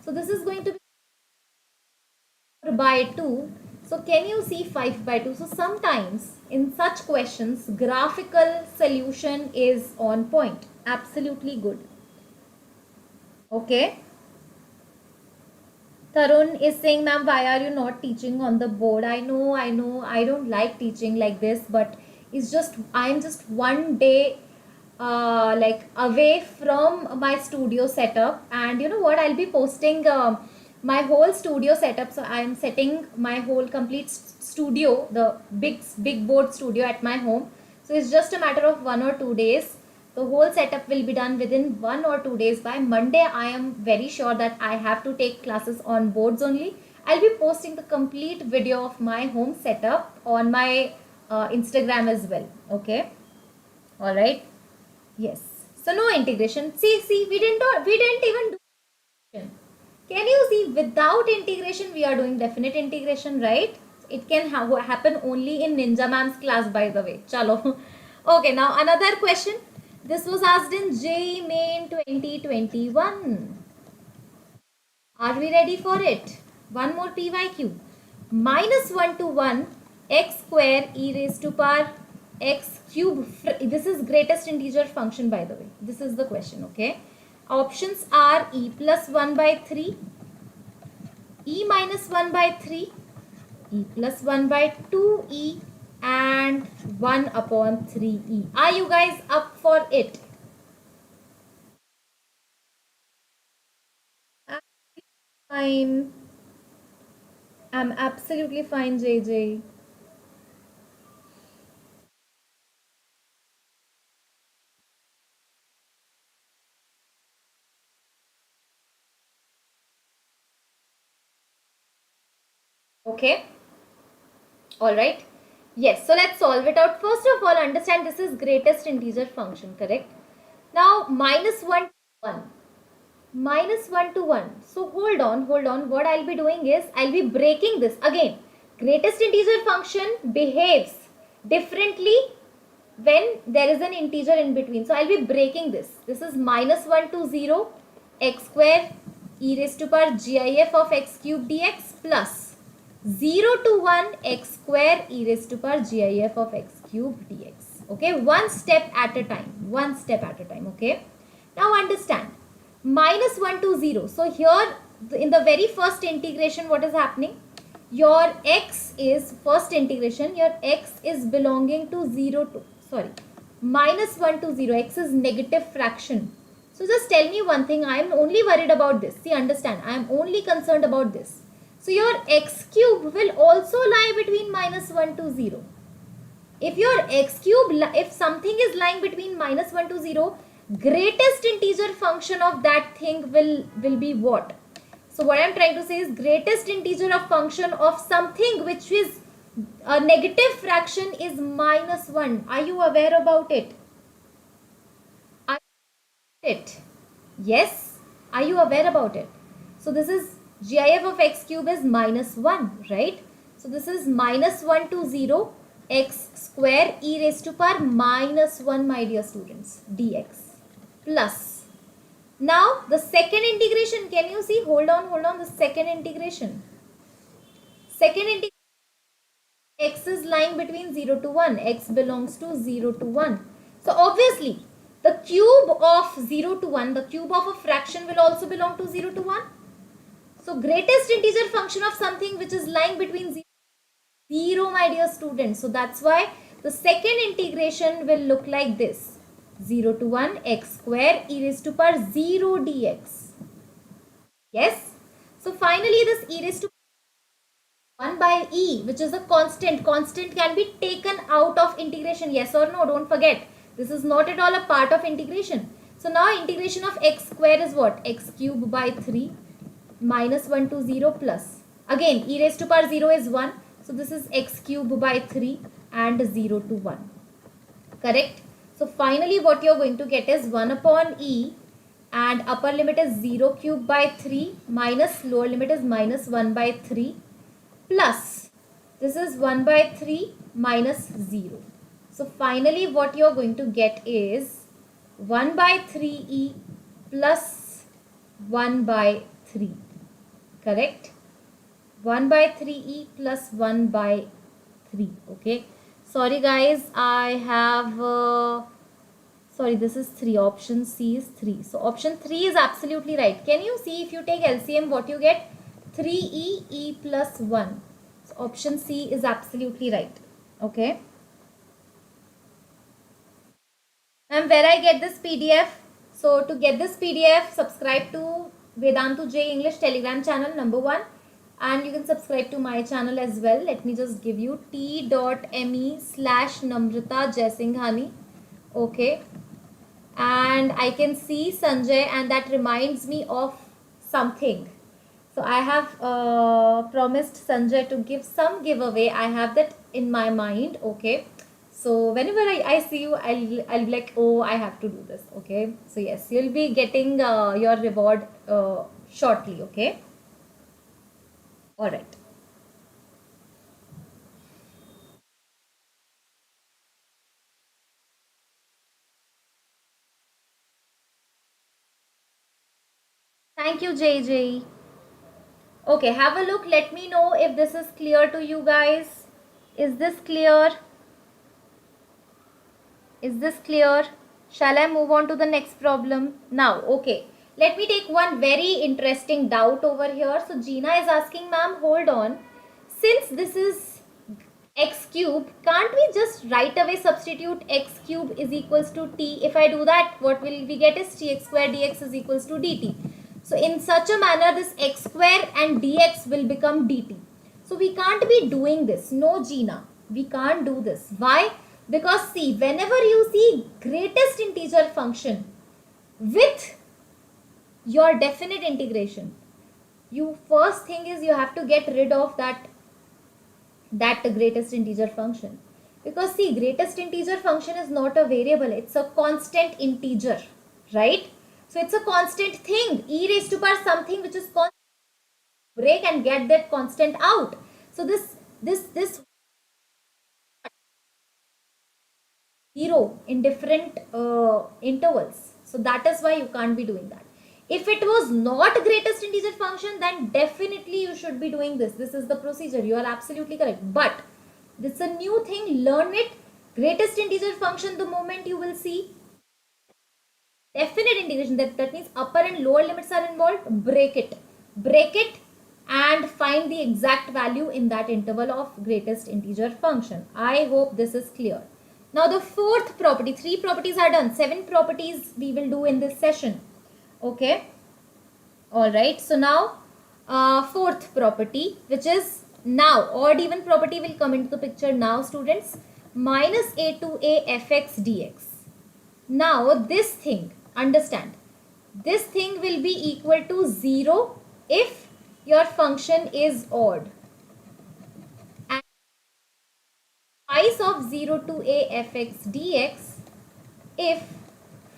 So this is going to be by 2. So can you see 5 by 2? So sometimes in such questions, graphical solution is on point. Absolutely good. Okay. Tarun is saying, ma'am, why are you not teaching on the board? I know, I don't like teaching like this, but it's just, I'm just one day like away from my studio setup, and you know what, I'll be posting my whole studio setup. So I'm setting my whole complete studio, the big board studio at my home. So it's just a matter of 1 or 2 days. The whole setup will be done within 1 or 2 days. By Monday, I am very sure that I have to take classes on boards only. I'll be posting the complete video of my home setup on my Instagram as well. Okay. All right. Yes. So no integration. See, we didn't even do integration. Can you see, without integration, we are doing definite integration, right? It can happen only in Ninja Ma'am's class, by the way. Chalo. Okay, now another question. This was asked in JEE Main 2021. Are we ready for it? One more PYQ. Minus 1 to 1 x square e raised to power x cube. This is greatest integer function, by the way. This is the question, okay? Options are e plus 1 by 3, e minus 1 by 3, e plus 1 by 2e, and 1 upon 3e. Are you guys up for it? Fine. I'm absolutely fine, JJ. Okay. All right. Yes. So let's solve it out. First of all, understand this is greatest integer function, correct? Now, minus 1 to 1. Minus 1 to 1. So hold on. What I'll be doing is, I'll be breaking this. Again, greatest integer function behaves differently when there is an integer in between. So I'll be breaking this. This is minus 1 to 0 x square e raised to power gif of x cube dx plus 0 to 1 x square e raised to power gif of x cube dx. Okay, one step at a time. Okay, now understand, minus 1 to 0. So here in the very first integration, what is happening? Your x is, first integration, your x is belonging to 0 to, sorry, minus 1 to 0. X is negative fraction. So just tell me one thing, I am only worried about this. See, understand, I am only concerned about this. So your x cube will also lie between minus 1 to 0. If your x cube, if something is lying between minus 1 to 0, greatest integer function of that thing will be what? So what I am trying to say is, greatest integer of function of something which is a negative fraction is minus 1. Are you aware about it? Yes. Are you aware about it? So this is GIF of x cube is minus 1, right? So this is minus 1 to 0 x square e raised to power minus 1, my dear students, dx plus. Now the second integration, can you see? Hold on, the second integration. X is lying between 0 to 1. X belongs to 0 to 1. So obviously, the cube of 0 to 1, the cube of a fraction will also belong to 0 to 1. So greatest integer function of something which is lying between 0, my dear students. So that's why the second integration will look like this. 0 to 1 x square e raised to power 0 dx. Yes. So finally this e raised to 1 by e, which is a constant. Constant can be taken out of integration. Yes or no? Don't forget. This is not at all a part of integration. So now integration of x square is what? X cube by 3 minus 1 to 0 plus. Again, e raised to power 0 is 1. So this is x cube by 3 and 0 to 1. Correct? So finally what you are going to get is 1 upon e, and upper limit is 0 cube by 3 minus lower limit is minus 1 by 3 plus this is 1 by 3 minus 0. So finally what you're going to get is 1 by 3e plus 1 by 3. Correct? 1 by 3e plus 1 by 3. Okay. Sorry guys, I have... sorry, this is 3. Option C is 3. So option 3 is absolutely right. Can you see if you take LCM what you get? 3e, e plus 1. So option C is absolutely right. Okay. And where I get this PDF? So to get this PDF, subscribe to Vedantu J English Telegram channel #1. And you can subscribe to my channel as well. Let me just give you t.me/Namrata Jaisinghani. Okay. And I can see Sanjay, and that reminds me of something. So I have promised Sanjay to give some giveaway. I have that in my mind. Okay. So whenever I see you, I'll be like, oh, I have to do this. Okay. So yes, you'll be getting your reward shortly. Okay. All right. Thank you, JJ. Okay, have a look. Let me know if this is clear to you guys. Is this clear? Is this clear? Shall I move on to the next problem? Now, okay. Let me take one very interesting doubt over here. So, Gina is asking, ma'am, hold on. Since this is x cube, can't we just right away substitute x cube is equals to t? If I do that, what will we get is tx square dx is equals to dt. So, in such a manner, this x square and dx will become dt. So, we can't be doing this. No, Gina, we can't do this. Why? Because see, whenever you see greatest integer function with your definite integration, you first thing is you have to get rid of that greatest integer function. Because see, greatest integer function is not a variable, it's a constant integer, right? So it's a constant thing, e raised to power something which is constant. Break and get that constant out. So this 0 in different intervals. So that is why you can't be doing that. If it was not greatest integer function, then definitely you should be doing this. This is the procedure. You are absolutely correct. But this is a new thing. Learn it. Greatest integer function, the moment you will see definite integration, that means upper and lower limits are involved, break it and find the exact value in that interval of greatest integer function. I hope this is clear. Now the fourth property, 3 properties are done, 7 properties we will do in this session. Okay, all right. So now fourth property, which is now odd even property will come into the picture now, students. Minus a to a fx dx. Now this thing, understand, this thing will be equal to 0 if your function is odd, and twice of 0 to a fx dx if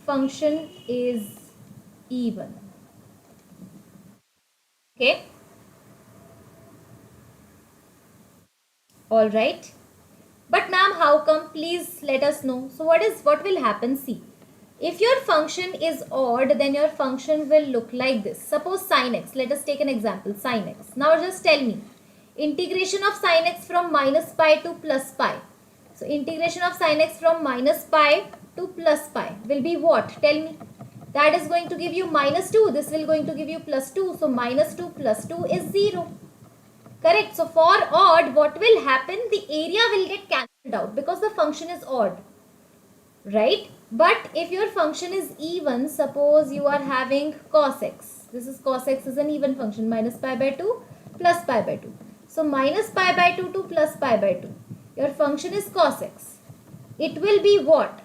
function is even. Okay, all right. But ma'am, how come? Please let us know. So what will happen? See, if your function is odd, then your function will look like this. Suppose sin x. Let us take an example. Sin x. Now just tell me, integration of sin x from minus pi to plus pi. So integration of sin x from minus pi to plus pi will be what? Tell me. That is going to give you minus 2. This will going to give you plus 2. So minus 2 plus 2 is 0. Correct. So for odd, what will happen? The area will get cancelled out because the function is odd, right? But if your function is even, suppose you are having cos x. This is cos x is an even function, minus pi by 2 plus pi by 2. So minus pi by 2 to plus pi by 2. Your function is cos x. It will be what?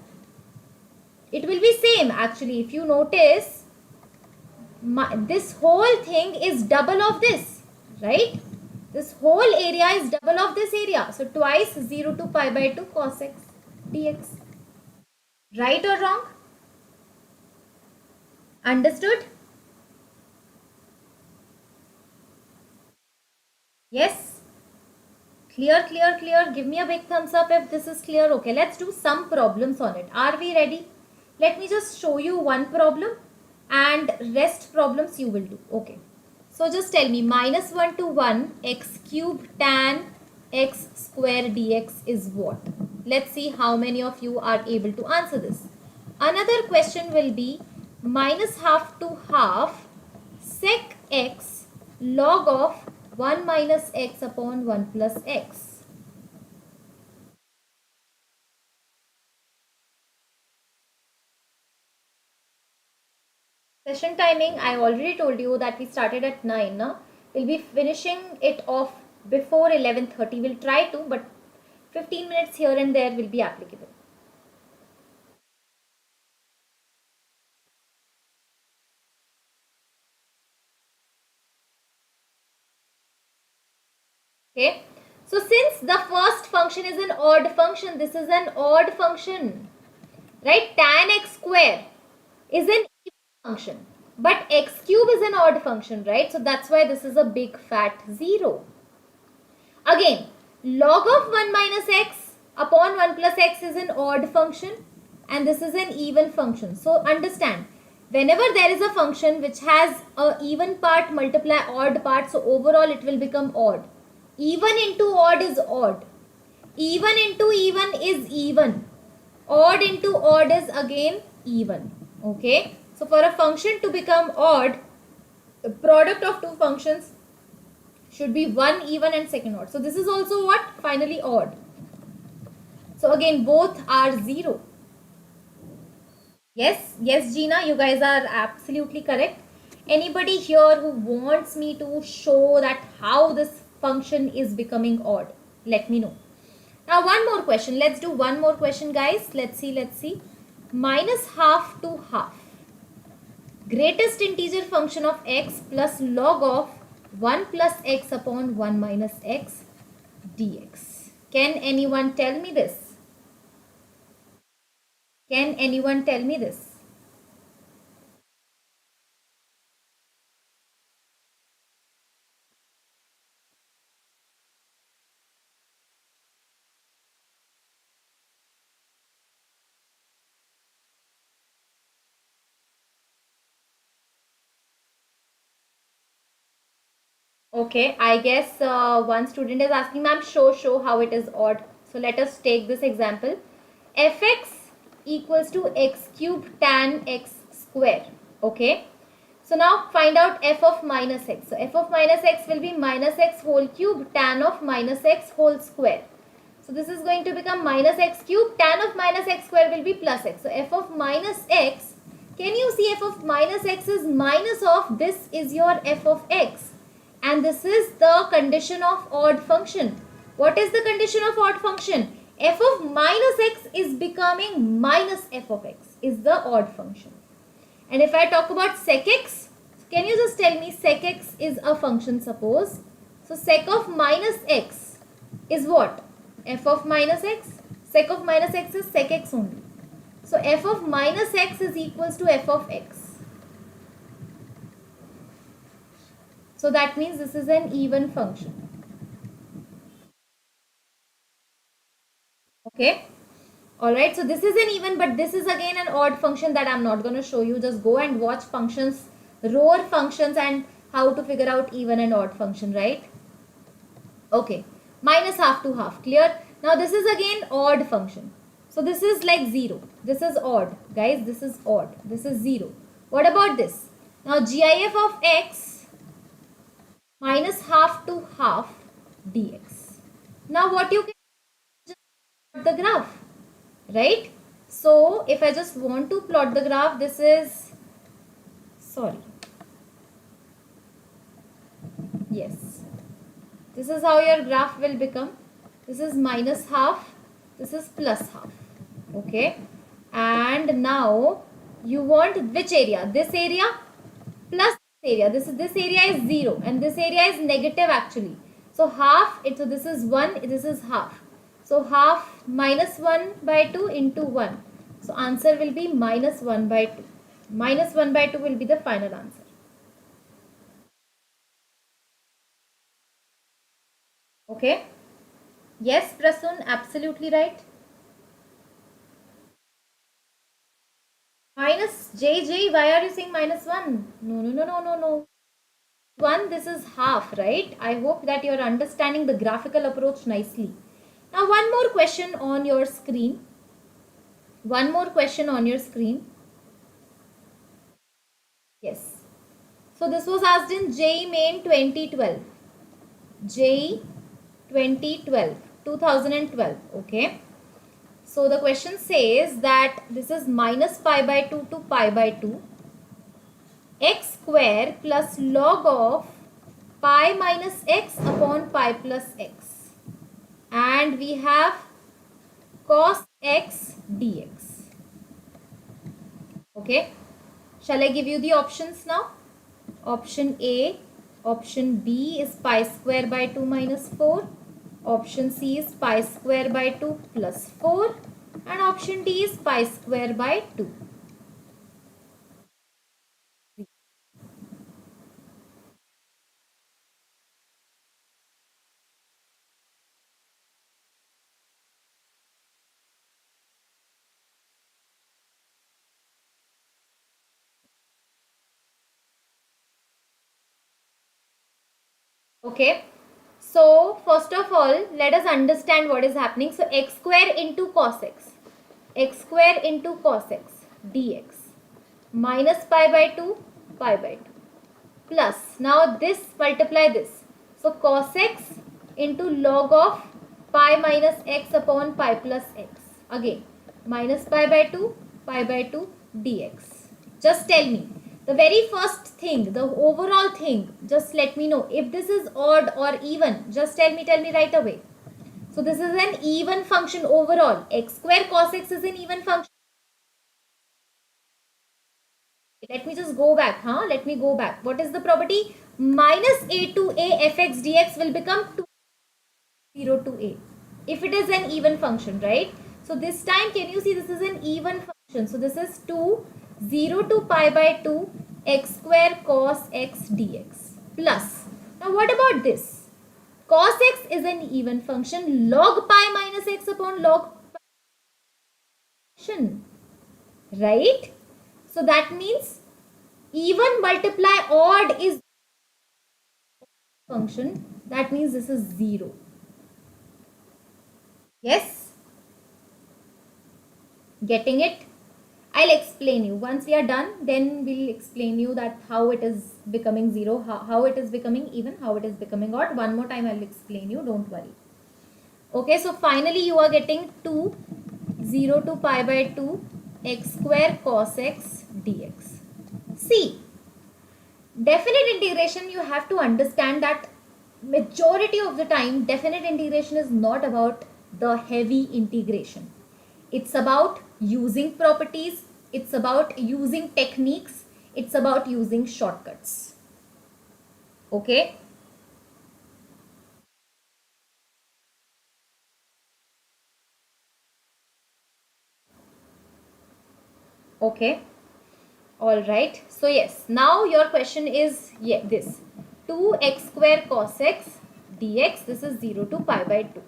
It will be same actually. If you notice, this whole thing is double of this, right? This whole area is double of this area. So twice 0 to pi by 2 cos x dx. Right or wrong? Understood? Yes? Clear, clear, clear. Give me a big thumbs up if this is clear. Okay, let's do some problems on it. Are we ready? Let me just show you one problem and rest problems you will do. Okay. So just tell me minus 1 to 1 x cube tan x square dx is what? Let's see how many of you are able to answer this. Another question will be minus half to half sec x log of 1 minus x upon 1 plus x. Session timing, I already told you that we started at 9. Now we'll be finishing it off before 11:30. We'll try to, but 15 minutes here and there will be applicable. Okay. So since the first function is an odd function, this is an odd function, right? Tan x square is an even function, but x cube is an odd function, right? So that's why this is a big fat 0. Again, log of 1 minus x upon 1 plus x is an odd function and this is an even function. So understand, whenever there is a function which has a even part multiply odd part, so overall it will become odd. Even into odd is odd. Even into even is even. Odd into odd is again even. Okay. So for a function to become odd, the product of two functions should be one even and second odd. So this is also what? Finally odd. So again both are 0. Yes, yes Gina, you guys are absolutely correct. Anybody here who wants me to show that how this function is becoming odd, let me know. Now one more question. Let's do one more question, guys. Let's see. Minus half to half. Greatest integer function of x plus log of 1 plus x upon 1 minus x dx. Can anyone tell me this? Can anyone tell me this? Okay, I guess one student is asking, ma'am, show how it is odd. So let us take this example. Fx equals to x cube tan x square. Okay. So now find out f of minus x. So f of minus x will be minus x whole cube tan of minus x whole square. So this is going to become minus x cube, tan of minus x square will be plus x. So f of minus x, can you see f of minus x is minus of this is your f of x. And this is the condition of odd function. What is the condition of odd function? F of minus x is becoming minus f of x is the odd function. And if I talk about sec x, can you just tell me sec x is a function, suppose. So sec of minus x is what? F of minus x. Sec of minus x is sec x only. So f of minus x is equals to f of x. So that means this is an even function. Okay. Alright, so this is an even, but this is again an odd function that I'm not going to show you. Just go and watch functions, row functions, and how to figure out even and odd function, right? Okay, minus half to half, clear? Now this is again odd function. So this is like 0. This is odd, guys. This is odd. This is 0. What about this? Now GIF of x minus half to half dx. Now what you can just plot the graph, right? So if I just want to plot the graph, this is, sorry, yes, this is how your graph will become. This is minus half, this is plus half. Okay, and now you want which area? This area plus this area. This area is 0 and this area is negative actually. So half it, so this is 1, this is half. So half minus 1 by 2 into 1. So answer will be minus 1 by 2. Minus 1 by 2 will be the final answer. Okay. Yes, Prasun, absolutely right. Minus JJ, why are you saying minus 1? No, no, no, no, no, no. 1, this is half, right? I hope that you're understanding the graphical approach nicely. Now, one more question on your screen. One more question on your screen. Yes. So, this was asked in JEE Main 2012. JEE 2012, 2012. Okay. So, the question says that this is minus pi by 2 to pi by 2. X square plus log of pi minus x upon pi plus x, and we have cos x dx. Okay, shall I give you the options now? Option A, option B is pi square by 2 minus 4, option C is pi square by 2 plus 4, and option D is pi square by 2. Okay, so first of all, let us understand what is happening. So x square into cos x square into cos x dx, minus pi by 2, pi by 2, plus, now this multiply this. So cos x into log of pi minus x upon pi plus x. Again, minus pi by 2, pi by 2 dx. Just tell me, the very first thing, the overall thing, just let me know. If this is odd or even, just tell me right away. So this is an even function overall. X square cos x is an even function. Let me just go back. Let me go back. What is the property? Minus a to a fx dx will become 2 0 to a. If it is an even function, right? So this time, can you see this is an even function? So this is 2 0 to pi by 2 x square cos x dx plus. Now what about this? Cos x is an even function. Log pi minus x upon log pi function, right? So that means even multiply odd is function. That means this is 0. Yes? Getting it? I'll explain you. Once we are done, then we'll explain you that how it is becoming 0, how it is becoming even, how it is becoming odd. One more time I'll explain you. Don't worry. Okay, so finally you are getting 2 0 to pi by 2 x square cos x dx. See, definite integration, you have to understand that majority of the time definite integration is not about the heavy integration. It's about using properties, it's about using techniques, it's about using shortcuts. Okay, okay, all right. So yes, now your question is this 2x square cos x dx, this is 0 to pi by 2.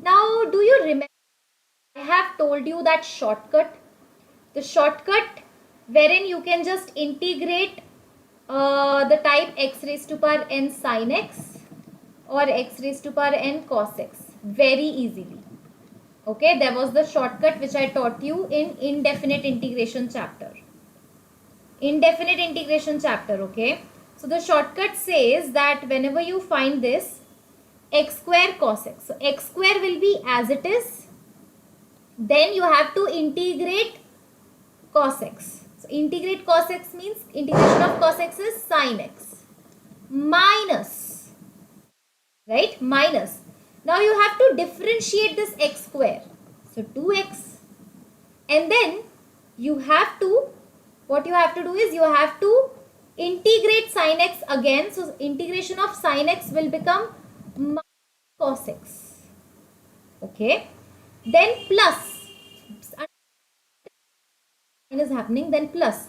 Now do you remember I have told you that shortcut, the shortcut wherein you can just integrate the type x raised to power n sin x or x raised to power n cos x very easily. Okay, there was the shortcut which I taught you in indefinite integration chapter. Indefinite integration chapter, okay. So the shortcut says that whenever you find this x square cos x, so x square will be as it is, then you have to integrate cos x. So integrate cos x means integration of cos x is sin x minus, right, minus. Now you have to differentiate this x square, so 2x, and then you have to, what you have to do is you have to integrate sin x again. So integration of sin x will become minus cos x, okay, then plus is happening, then plus.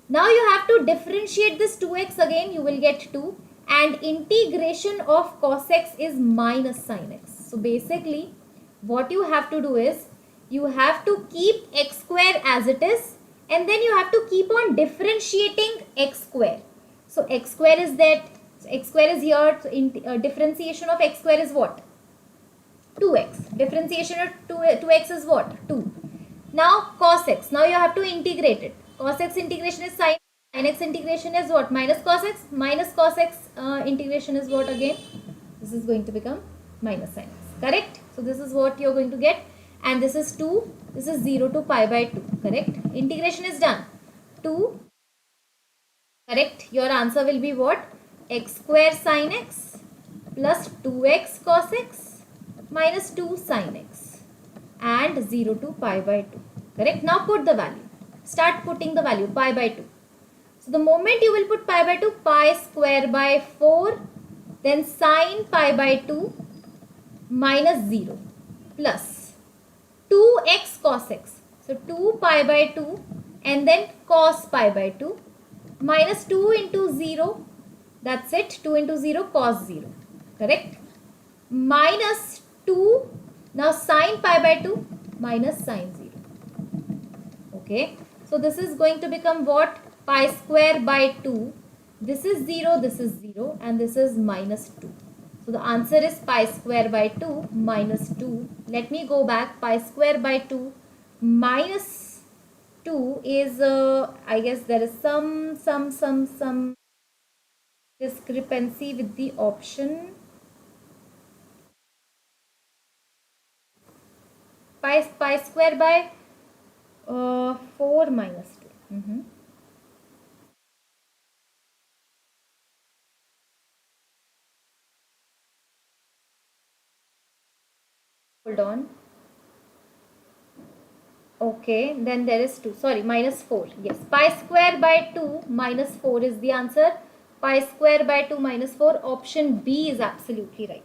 Now you have to differentiate this 2x again, you will get 2, and integration of cos x is minus sin x. So basically what you have to do is you have to keep x square as it is, and then you have to keep on differentiating x square. So x square is that, so x square is here. So differentiation of x square is what? 2x. Differentiation of 2x is what? 2. Now cos x. Now you have to integrate it. Cos x integration is sin. Sin x integration is what? Minus cos x. Minus cos x integration is what again? This is going to become minus sin x. Correct? So this is what you are going to get. And this is 2. This is 0 to pi by 2. Correct? Integration is done. 2. Correct? Your answer will be what? X square sin x plus 2x cos x minus 2 sin x and 0 to pi by 2. Correct? Now put the value. Start putting the value pi by 2. So the moment you will put pi by 2, pi square by 4, then sin pi by 2 minus 0 plus 2x cos x. So 2 pi by 2 and then cos pi by 2 minus 2 into 0. That's it. 2 into 0 cos 0. Correct? Minus 2. Now sin pi by 2 minus sin 0. Okay. So this is going to become what? Pi square by 2. This is 0, this is 0 and this is minus 2. So the answer is pi square by 2 minus 2. Let me go back. Pi square by 2 minus 2 is, I guess there is some discrepancy with the option. Pi square by 4 minus 2. Hold on. Okay, then there is 2. Sorry, minus 4. Yes, pi square by 2 minus 4 is the answer. Pi square by 2 minus 4. Option B is absolutely right.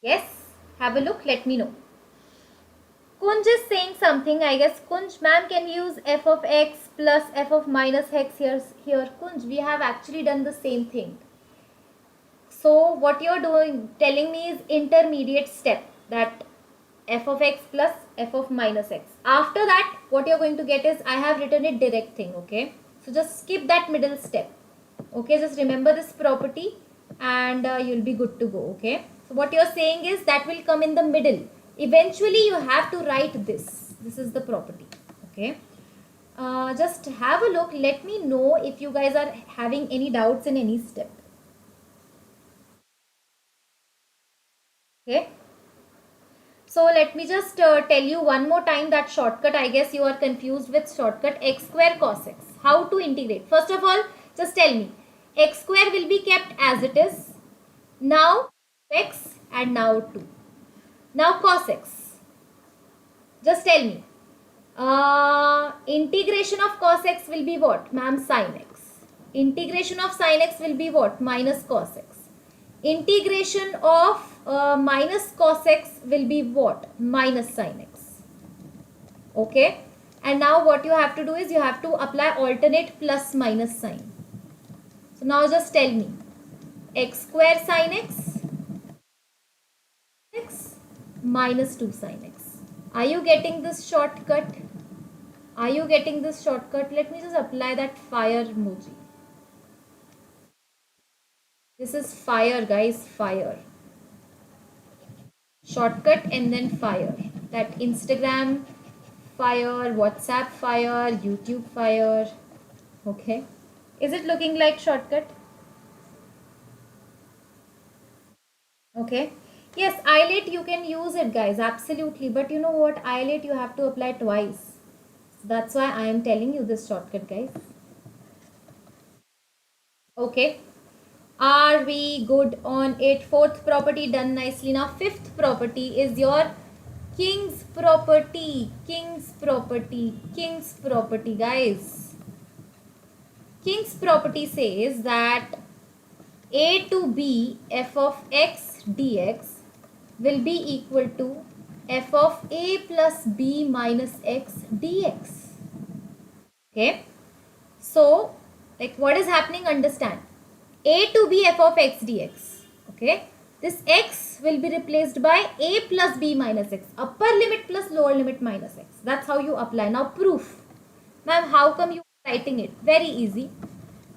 Yes, have a look. Let me know. Kunj is saying something. I guess Kunj, ma'am, can use f of x plus f of minus x here. Kunj, we have actually done the same thing. So what you're telling me is intermediate step, that f of x plus f of minus x. After that, what you're going to get is, I have written it direct thing, okay? So just skip that middle step, okay? Just remember this property and you'll be good to go, okay? So what you're saying is that will come in the middle. Eventually, you have to write this. This is the property, okay? Just have a look. Let me know if you guys are having any doubts in any step. Okay, so let me just tell you one more time that shortcut. I guess you are confused with shortcut x square cos x. How to integrate? First of all, just tell me, x square will be kept as it is. Now x and now 2. Now cos x. Just tell me, integration of cos x will be what? Ma'am, sin x. Integration of sin x will be what? Minus cos x. Integration of minus cos x will be what? Minus sin x. Okay. And now what you have to do is you have to apply alternate plus minus sign. So now just tell me, x square sin x minus 2 sin x. Are you getting this shortcut? Are you getting this shortcut? Let me just apply that fire emoji. This is fire, guys, fire. Shortcut and then fire. That Instagram fire, WhatsApp fire, YouTube fire. Okay. Is it looking like shortcut? Okay. Yes, eyelet you can use it, guys. Absolutely. But you know what? Eyelet you have to apply twice. So that's why I am telling you this shortcut, guys. Okay. Are we good on it? Fourth property done nicely. Now fifth property is your king's property. King's property. King's property, guys. King's property says that a to b f of x dx will be equal to f of a plus b minus x dx. Okay. So, like, what is happening? Understand. a to b f of x dx. Okay, this x will be replaced by a plus b minus x, upper limit plus lower limit minus x. That's how you apply. Now proof. Ma'am, how come you are writing it? Very easy.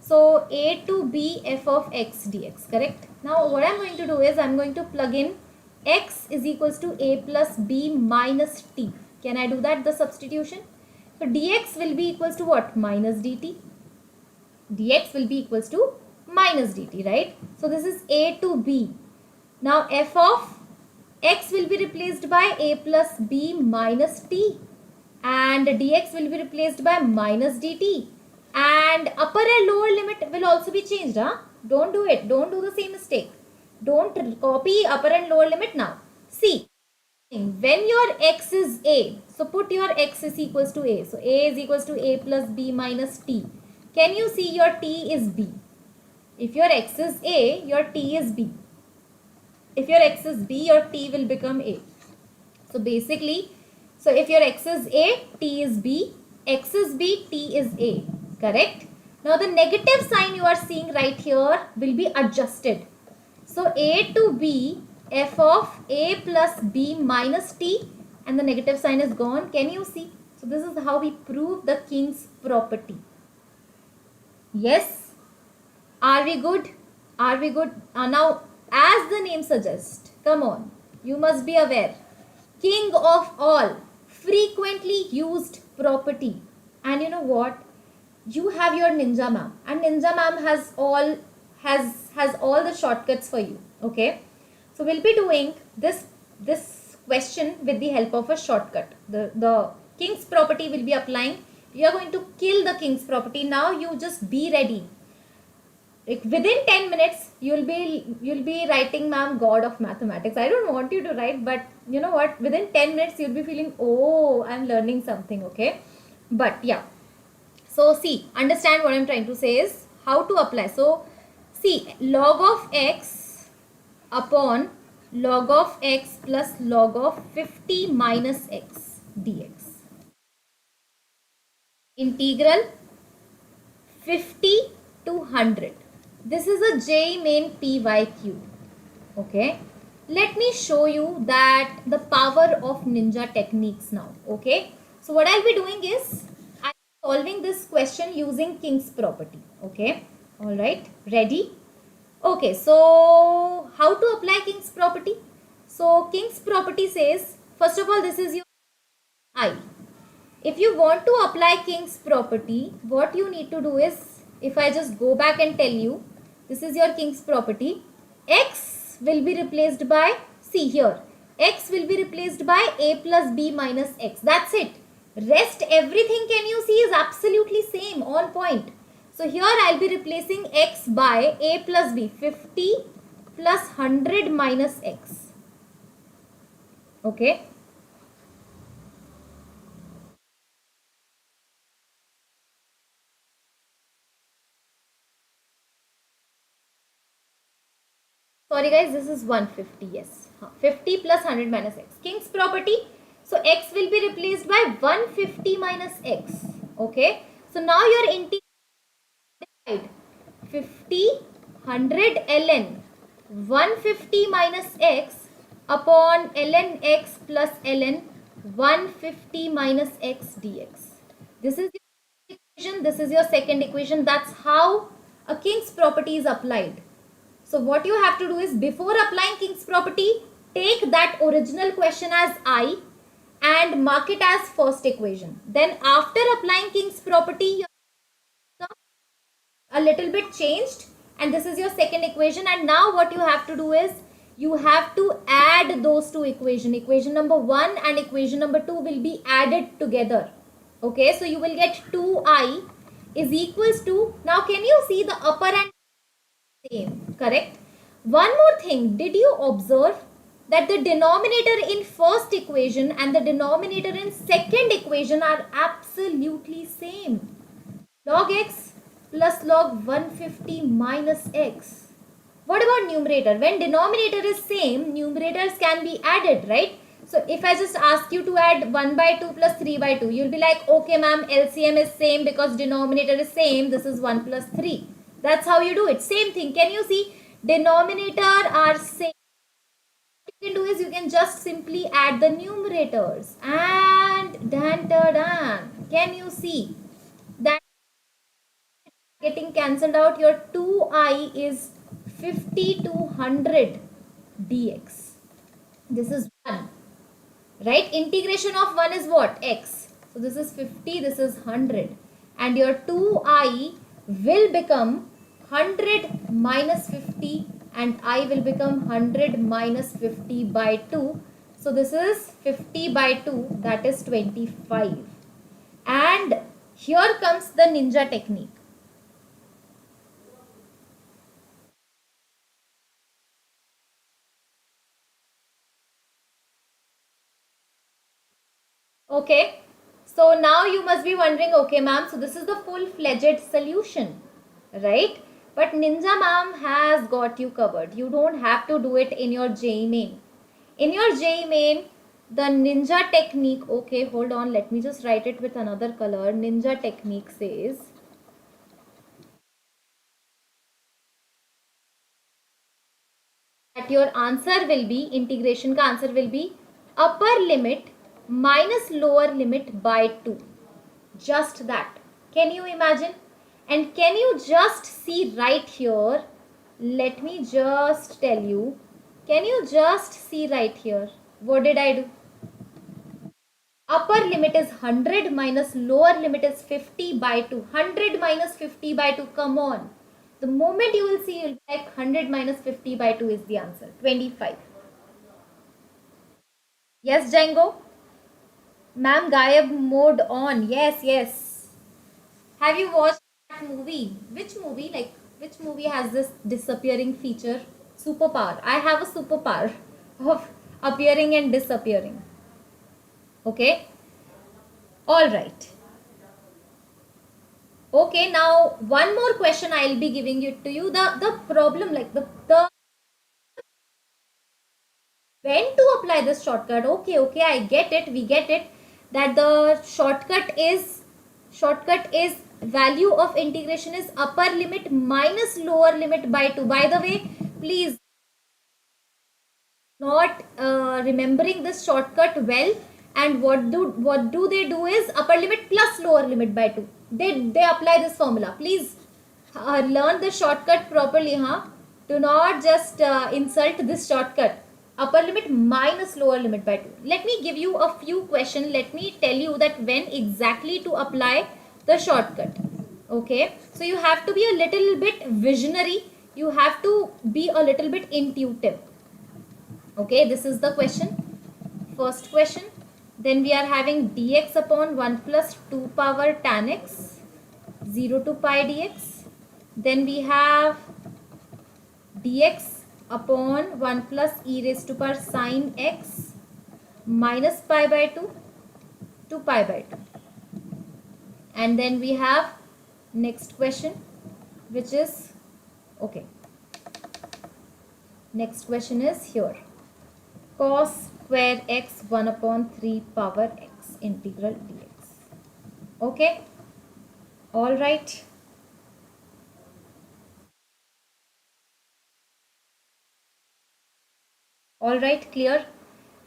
So a to b f of x dx, correct? Now what I'm going to do is I'm going to plug in x is equals to a plus b minus t. Can I do that, the substitution? So dx will be equals to what? Minus dt. Dx will be equals to minus dt, right? So this is a to b. Now f of x will be replaced by a plus b minus t, and dx will be replaced by minus dt, and upper and lower limit will also be changed. Don't do it. Don't do the same mistake. Don't copy upper and lower limit now. See, when your x is a, so put your x is equals to a. So a is equals to a plus b minus t. Can you see your t is b? If your x is a, your t is b. If your x is b, your t will become a. So basically, so if your x is a, t is b, x is b, t is a. Correct? Now the negative sign you are seeing right here will be adjusted. So a to b, f of a plus b minus t, and the negative sign is gone. Can you see? So this is how we prove the King's property. Yes? Are we good? Are we good? Now, as the name suggests, come on, you must be aware. King of all, frequently used property. And you know what? You have your Ninja Ma'am, and Ninja Ma'am has all the shortcuts for you. Okay, so we'll be doing this question with the help of a shortcut. The King's property will be applying. You are going to kill the King's property. Now you just be ready. Like within 10 minutes, you'll be writing, ma'am, God of mathematics. I don't want you to write, but you know what? Within 10 minutes, you'll be feeling, oh, I'm learning something. Okay, but yeah. So see, understand what I'm trying to say is how to apply. So see, log of x upon log of x plus log of 50 minus x dx. Integral 50 to 100. This is a JEE main PYQ. Okay. Let me show you that the power of ninja techniques now. Okay. So what I'll be doing is I'm solving this question using King's property. Okay. All right. Ready? Okay. So how to apply King's property? So King's property says, first of all, this is your I. If you want to apply King's property, what you need to do is, if I just go back and tell you, this is your King's property. X will be replaced by, see here, x will be replaced by a plus b minus x. That's it. Rest everything, can you see, is absolutely same, on point. So here I'll be replacing x by a plus b, 50 plus 100 minus x. Okay. Sorry guys, this is 150, yes. 50 plus 100 minus x. King's property. So x will be replaced by 150 minus x. Okay. So now your integral 50, 100 ln 150 minus x upon ln x plus ln 150 minus x dx. This is your equation. This is your second equation. That's how a King's property is applied. So what you have to do is, before applying King's property, take that original question as I and mark it as first equation. Then after applying King's property, your a little bit changed, and this is your second equation. And now what you have to do is, you have to add those two equations. Equation number 1 and equation number 2 will be added together. Okay, so you will get 2i is equals to, now can you see the upper and same, correct? One more thing, did you observe that the denominator in first equation and the denominator in second equation are absolutely same? Log x plus log 150 minus x. What about numerator? When denominator is same, numerators can be added, right? So if I just ask you to add 1 by 2 plus 3 by 2, you'll be like, okay ma'am, LCM is same because denominator is same. This is 1 plus 3. That's how you do it. Same thing. Can you see? Denominator are same. What you can do is you can just simply add the numerators and dan. Can you see that getting cancelled out? Your 2i is 50 to 100 dx. This is 1, right? Integration of 1 is what? X. So this is 50, this is 100, and your 2i will become 100 minus 50, and I will become 100 minus 50 by 2. So this is 50 by 2, that is 25. And here comes the ninja technique. Okay, so now you must be wondering, okay ma'am, so this is the full-fledged solution, right? But Ninja ma'am has got you covered. You don't have to do it in your JEE main. In your JEE main, the ninja technique, okay, hold on, let me just write it with another color. Ninja technique says that your answer will be, integration ka answer will be upper limit minus lower limit by 2. Just that. Can you imagine? And can you just see right here? Let me just tell you. Can you just see right here? What did I do? Upper limit is 100 minus lower limit is 50 by 2. 100 minus 50 by 2. Come on. The moment you will see, you'll be like 100 minus 50 by 2 is the answer. 25. Yes, Django? Ma'am, Gayab mode on. Yes, yes. Have you watched that movie? Which movie? Like, which movie has this disappearing feature? Superpower. I have a superpower of appearing and disappearing. Okay. All right. Okay, now one more question I'll be giving it to you. The problem, like the when to apply this shortcut. Okay, I get it. We get it that the shortcut is value of integration is upper limit minus lower limit by 2. By the way, please not remembering this shortcut well, and what do they do is upper limit plus lower limit by 2. They apply this formula. Please learn the shortcut properly, huh? Do not just insult this shortcut. Upper limit minus lower limit by 2. Let me give you a few questions. Let me tell you that when exactly to apply the shortcut. Okay, so you have to be a little bit visionary. You have to be a little bit intuitive. Okay, this is the question. First question. Then we are having dx upon 1 plus 2 power tan x 0 to pi dx. Then we have dx upon 1 plus e raised to power sine x minus pi by 2 to pi by 2. And then we have next question, which is, okay, next question is here. Cos square x 1 upon 3 power x integral dx. Okay, all right. All right, clear.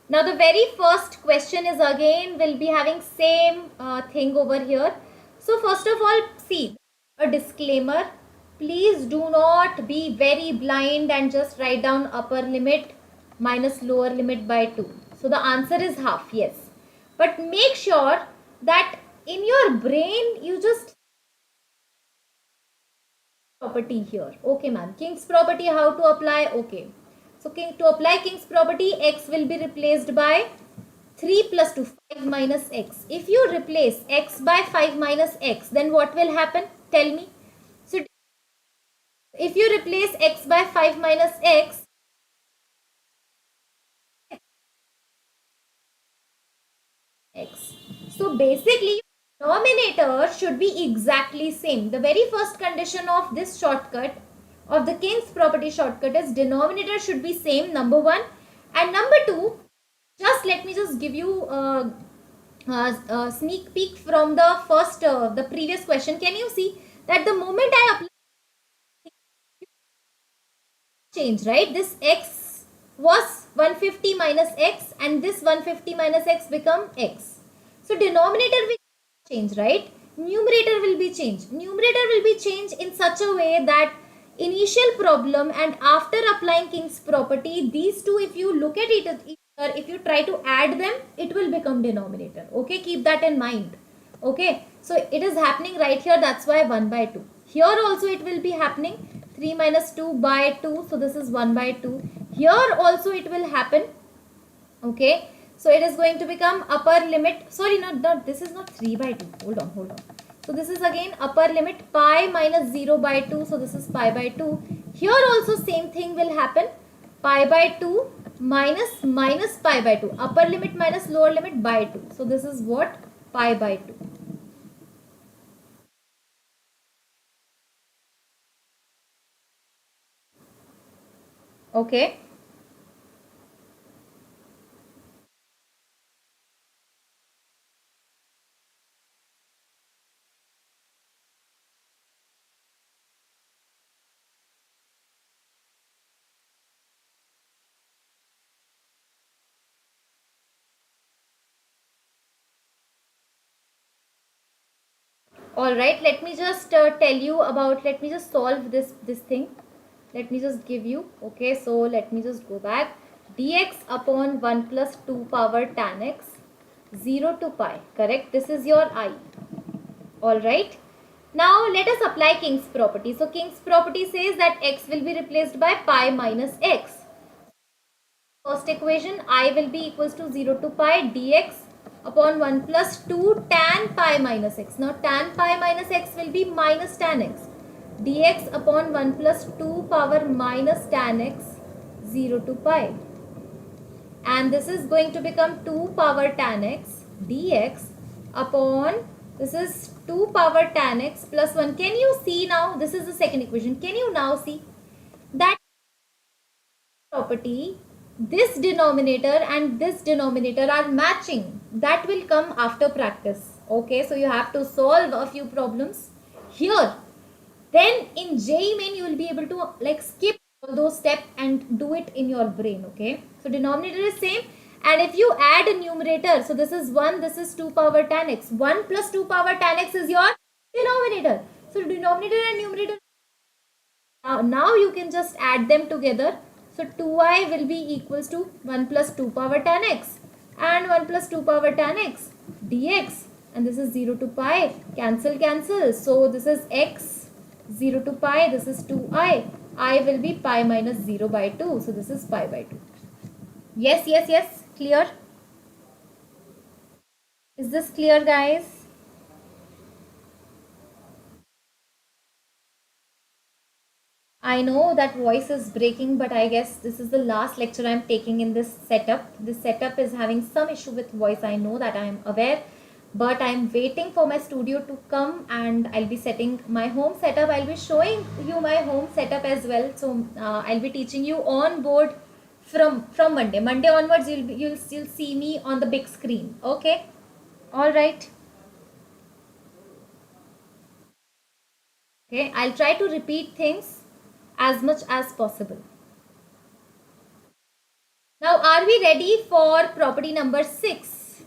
Now the very first question is again will be having same thing over here. So first of all, see a disclaimer. Please do not be very blind and just write down upper limit minus lower limit by 2. So the answer is half, yes. But make sure that in your brain you just property here. Okay, ma'am. King's property, how to apply? Okay. So to apply King's property, x will be replaced by 3 plus 2, 5 minus x. If you replace x by 5 minus x, then what will happen? Tell me. So if you replace x by 5 minus x, so basically denominator should be exactly same. The very first condition of this shortcut, of the King's property shortcut, is denominator should be same, number 1. And number 2, just let me just give you a sneak peek from the first, the previous question. Can you see that the moment I apply change, right? This x was 150 minus x and this 150 minus x become x. So denominator will change, right? Numerator will be changed. Numerator will be changed in such a way that initial problem and after applying King's property, these two, if you look at it, if you try to add them, it will become denominator. Okay, keep that in mind. Okay, so it is happening right here, that's why 1 by 2. Here also it will be happening 3 minus 2 by 2, so this is 1 by 2. Here also it will happen. Okay, so it is going to become upper limit, sorry, not this is not 3 by 2, hold on. So this is again upper limit pi minus 0 by 2, so this is pi by 2. Here also same thing will happen, pi by 2 minus pi by 2, upper limit minus lower limit by 2. So this is what? Pi by 2. Okay. All right, let me just tell you about, let me just solve this thing. Let me just give you, okay, so let me just go back. Dx upon 1 plus 2 power tan x 0 to pi, correct? This is your I. All right, now let us apply King's property. So King's property says that x will be replaced by pi minus x. First equation, I will be equals to 0 to pi dx upon 1 plus 2 tan pi minus x. Now tan pi minus x will be minus tan x. Dx upon 1 plus 2 power minus tan x 0 to pi. And this is going to become 2 power tan x dx upon, this is 2 power tan x plus 1. Can you see now? This is the second equation. Can you now see that property, this denominator and this denominator are matching? That will come after practice. Okay, so you have to solve a few problems here, then in JEE Main you will be able to like skip all those steps and do it in your brain. Okay, so denominator is same, and if you add a numerator, so this is 1, this is 2 power tan x, 1 plus 2 power tan x is your denominator. So denominator and numerator, now you can just add them together. So 2i will be equals to 1 plus 2 power tan x and 1 plus 2 power tan x dx, and this is 0 to pi, cancel. So this is x 0 to pi, this is 2i, I will be pi minus 0 by 2, so this is pi by 2. Yes, clear? Is this clear, guys? I know that voice is breaking, but I guess this is the last lecture I'm taking in this setup. This setup is having some issue with voice. I know that, I am aware, but I'm waiting for my studio to come and I'll be setting my home setup. I'll be showing you my home setup as well. So I'll be teaching you on board from Monday. Monday onwards, you'll see me on the big screen. Okay. All right. Okay. I'll try to repeat things as much as possible. Now, are we ready for property number 6?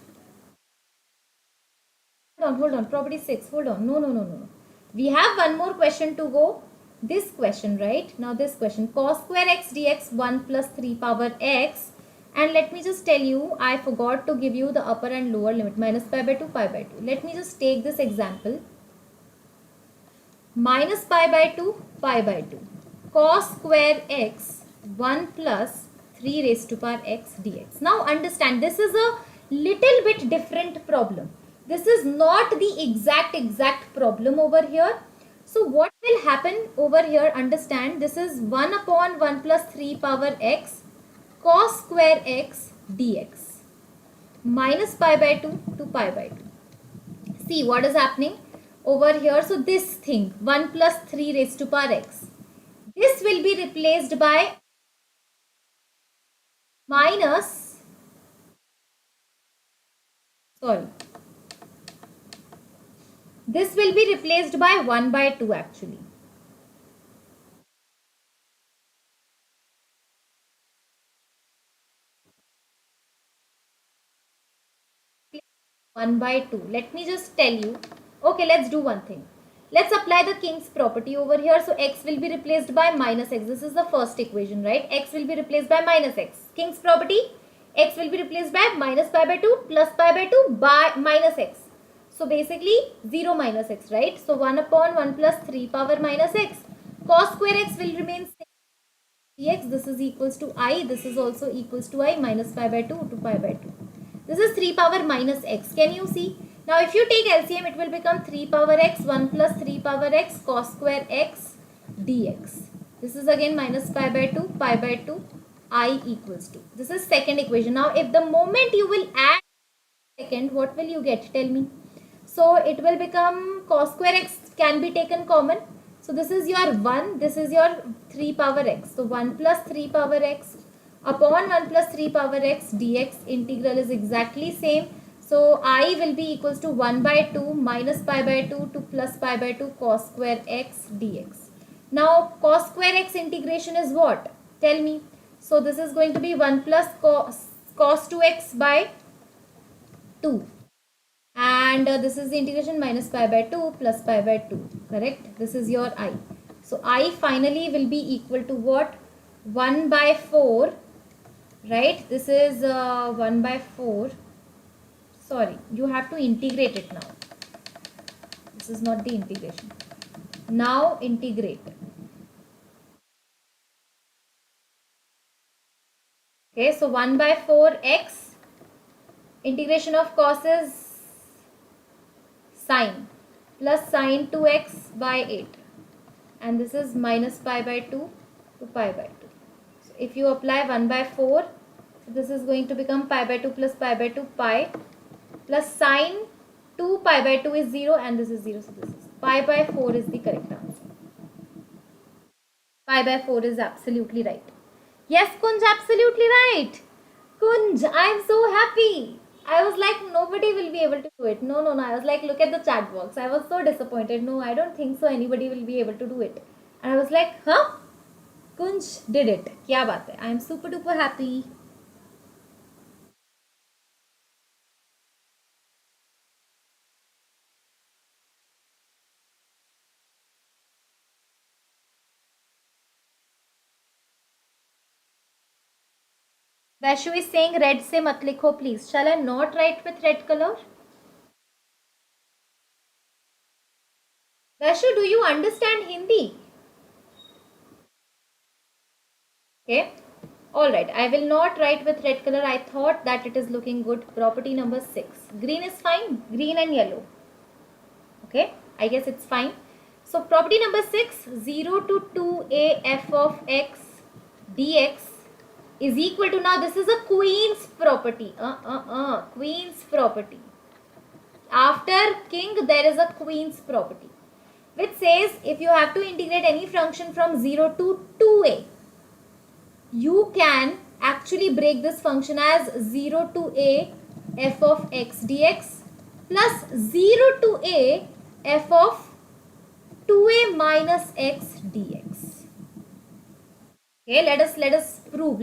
Hold on, property 6, hold on, no. We have one more question to go. This question, right? Now this question, cos square x dx 1 plus 3 power x. And let me just tell you, I forgot to give you the upper and lower limit, minus pi by 2, pi by 2. Let me just take this example. Minus pi by 2, pi by 2. Cos square x 1 plus 3 raised to power x dx. Now understand, this is a little bit different problem. This is not the exact problem over here. So what will happen over here, understand, this is 1 upon 1 plus 3 power x cos square x dx minus pi by 2 to pi by 2. See what is happening over here. So this thing 1 plus 3 raised to power x, this will be replaced by minus, sorry, this will be replaced by 1 by 2 actually. 1 by 2. Let me just tell you. Okay, let's do one thing. Let's apply the king's property over here. So x will be replaced by minus x. This is the first equation, right? X will be replaced by minus x. King's property, x will be replaced by minus pi by 2 plus pi by 2 by minus x. So basically 0 minus x, right? So 1 upon 1 plus 3 power minus x. Cos square x will remain dx. This is equals to I. This is also equals to I minus pi by 2 to pi by 2. This is 3 power minus x. Can you see? Now if you take LCM, it will become 3 power x 1 plus 3 power x cos square x dx. This is again minus pi by 2 I equals to. This is second equation. Now if the moment you will add second, what will you get? Tell me. So it will become cos square x can be taken common. So this is your 1, this is your 3 power x. So 1 plus 3 power x upon 1 plus 3 power x dx, integral is exactly same. So I will be equals to 1 by 2 minus pi by 2 to plus pi by 2 cos square x dx. Now cos square x integration is what? Tell me. So this is going to be 1 plus cos 2x by 2. And this is the integration minus pi by 2 plus pi by 2. Correct? This is your I. So I finally will be equal to what? 1 by 4. Right? This is 1 by 4. Sorry, you have to integrate it now. This is not the integration. Now integrate. Okay, so 1 by 4 x. Integration of cos is sine plus sine 2x by 8. And this is minus pi by 2 to pi by 2. So if you apply 1 by 4, so this is going to become pi by 2 plus pi by 2 pi. Plus sine 2 pi by 2 is 0 and this is 0. So this is pi by 4 is the correct answer. Pi by 4 is absolutely right. Yes, Kunj, absolutely right. Kunj, I am so happy. I was like, nobody will be able to do it. No. I was like, look at the chat box. I was so disappointed. No, I don't think so. Anybody will be able to do it. And I was like, huh? Kunj did it. Kya baat hai? I am super duper happy. Vaishu is saying red se mat likho please. Shall I not write with red color? Vaishu, do you understand Hindi? Okay. Alright. I will not write with red color. I thought that it is looking good. Property number 6. Green is fine. Green and yellow. Okay. I guess it's fine. So property number 6. 0 to 2a f of x dx is equal to, now this is a Queen's property. Queen's property. After king, there is a Queen's property, which says if you have to integrate any function from 0 to 2a, you can actually break this function as 0 to a f of x dx plus 0 to a f of 2a minus x dx. Okay, let us prove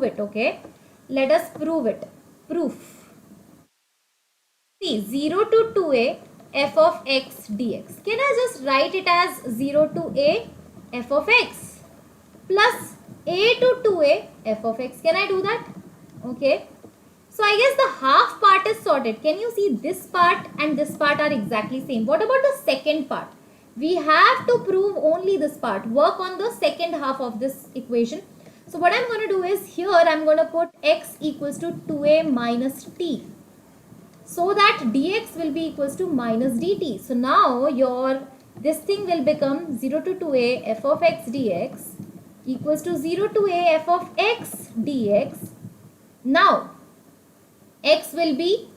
it. Okay, let us prove it. Proof. See, 0 to 2a f of x dx. Can I just write it as 0 to a f of x plus a to 2a f of x? Can I do that? Okay. So I guess the half part is sorted. Can you see this part and this part are exactly same? What about the second part? We have to prove only this part. Work on the second half of this equation. So what I'm going to do is, here I'm going to put x equals to 2a minus t, so that dx will be equals to minus dt. So now this thing will become 0 to 2a f of x dx equals to 0 to a f of x dx. Now x will be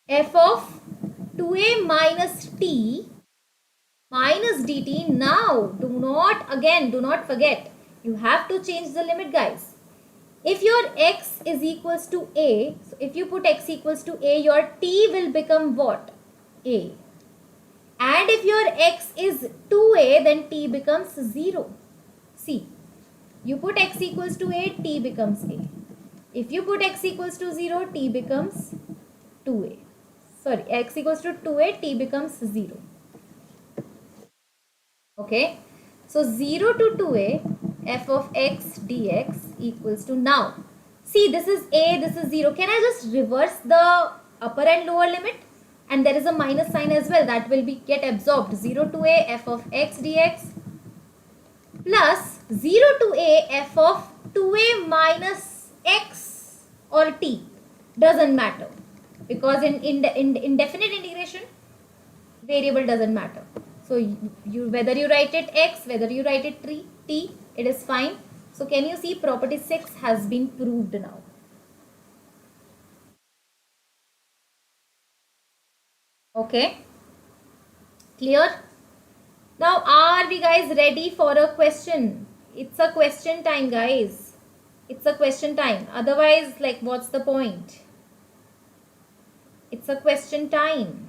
f of 2a minus t minus dt. Now do not forget, you have to change the limit, guys. If your x is equals to a, so if you put x equals to a, your t will become what? A. And if your x is 2a, then t becomes 0. See, you put x equals to a, t becomes a. If you put x equals to 0, t becomes 2a. Sorry, x equals to 2a, t becomes 0. Okay. So 0 to 2a, f of x dx equals to, now, see, this is a, this is 0. Can I just reverse the upper and lower limit? And there is a minus sign as well, that will be get absorbed. 0 to a, f of x dx plus 0 to a, f of 2a minus x or t. Doesn't matter, because in indefinite integration, variable doesn't matter. So you whether you write it x, whether you write it t, it is fine. So can you see property 6 has been proved now? Okay, clear? Now are we guys ready for a question? It's a question time, guys. It's a question time. Otherwise, like, what's the point? It's a question time.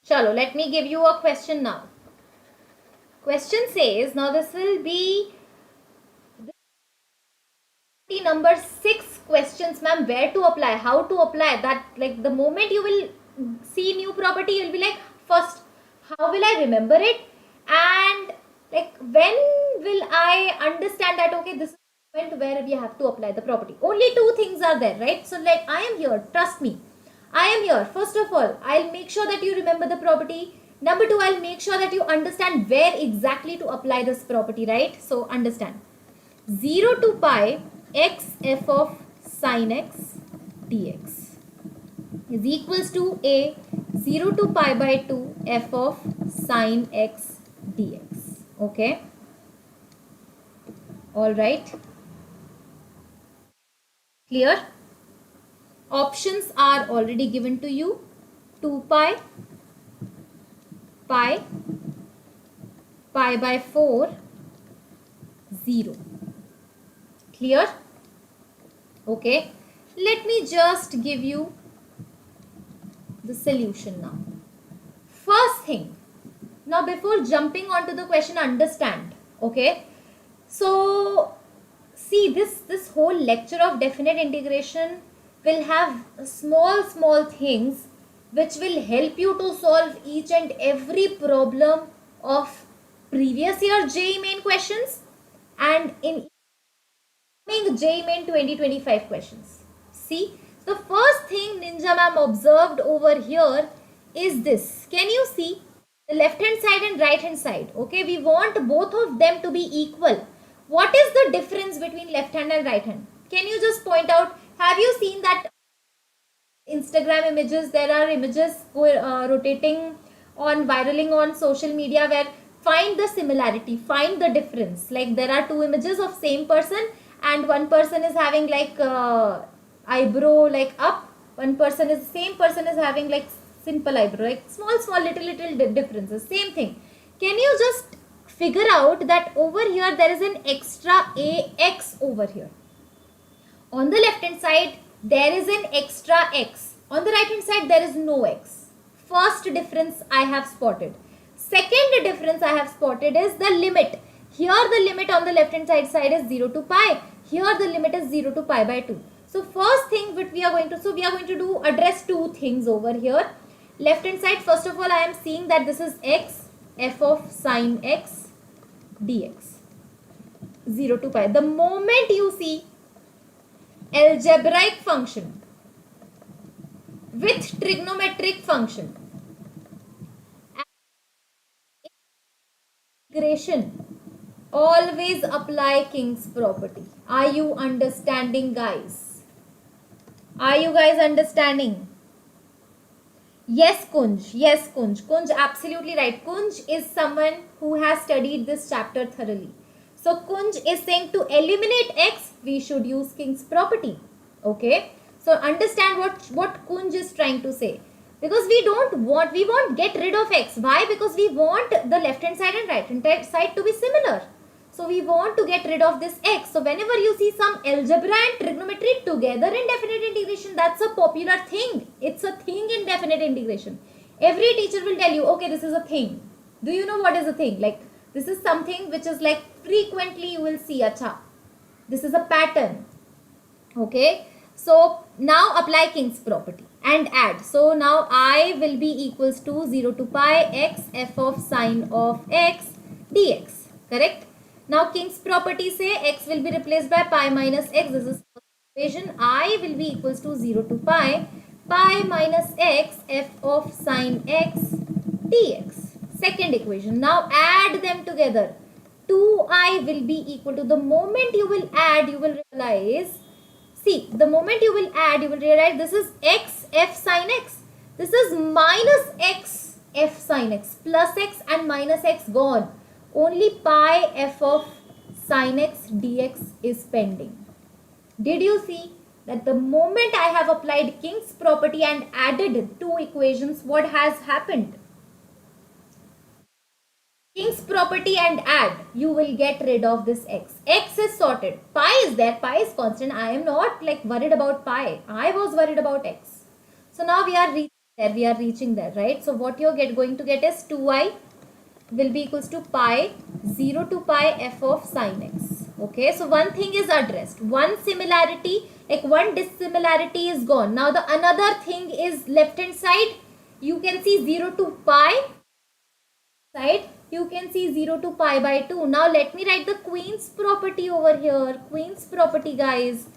Chalo, let me give you a question now. Question says, now this will be number 6 questions, ma'am. Where to apply, how to apply that, like the moment you will see new property, you'll be like, first, how will I remember it, and like when will I understand that, okay, this is the moment where we have to apply the property. Only 2 things are there, right? So like, I am here, trust me, I am here. First of all, I'll make sure that you remember the property. Number 2, I'll make sure that you understand where exactly to apply this property, right? So understand, 0 to pi x f of sine x dx is equals to a 0 to pi by 2 f of sine x dx. Okay, all right, clear? Options are already given to you: 2 pi, pi, pi by 4, 0. Clear? Okay, let me just give you the solution now. First thing, now before jumping onto the question, understand, okay? So see, this whole lecture of definite integration will have small things which will help you to solve each and every problem of previous year JEE main questions and in JEE main 2025 questions. See, the first thing Ninja ma'am observed over here is this. Can you see the left hand side and right hand side? Okay, we want both of them to be equal. What is the difference between left hand and right hand? Can you just point out? Have you seen that Instagram images? There are images rotating on, viraling on social media, where find the similarity, find the difference. Like there are 2 images of same person, and one person is having like eyebrow like up, one person is, same person is having like simple eyebrow, like small little differences, same thing. Can you just figure out that over here there is an extra ax over here? On the left hand side there is an extra x, on the right hand side there is no x. First difference I have spotted. Second difference I have spotted is the limit. Here the limit on the left hand side is 0 to pi. Here the limit is 0 to pi by 2. So first thing what we are going to, so we are going to do address 2 things over here. Left hand side, first of all I am seeing that this is x, f of sine x dx, 0 to pi. The moment you see algebraic function with trigonometric function, integration, always apply King's property. Are you understanding, guys? Are you guys understanding? Yes, Kunj. Yes, Kunj. Kunj, absolutely right. Kunj is someone who has studied this chapter thoroughly. So Kunj is saying to eliminate x, we should use King's property. Okay. So understand what Kunj is trying to say. Because we won't get rid of x. Why? Because we want the left hand side and right hand side to be similar. So we want to get rid of this x. So whenever you see some algebra and trigonometry together in definite integration, that's a popular thing. It's a thing in definite integration. Every teacher will tell you, okay, this is a thing. Do you know what is a thing? Like, this is something which is like frequently you will see, acha. This is a pattern. Okay. So now apply King's property and add. So now I will be equals to 0 to pi x f of sine of x dx. Correct? Now King's property say x will be replaced by pi minus x. This is equation. I will be equals to 0 to pi minus x f of sine x dx. Second equation. Now add them together. 2i will be equal to, the moment you will add, you will realize, see, the moment you will add, you will realize this is x f sine x. This is minus x f sine x. Plus x and minus x gone. Only pi f of sine x dx is pending. Did you see that the moment I have applied King's property and added two equations, what has happened? King's property and add, you will get rid of this x. X is sorted. Pi is there. Pi is constant. I am not like worried about pi. I was worried about x. So now we are reaching there. We are reaching there, right? So what you're going to get is 2i will be equals to pi 0 to pi f of sine x. Okay. So one thing is addressed. One similarity, like one dissimilarity is gone. Now the another thing is left hand side. You can see 0 to pi side. You can see 0 to pi by 2. Now let me write the Queen's property over here. Queen's property, guys.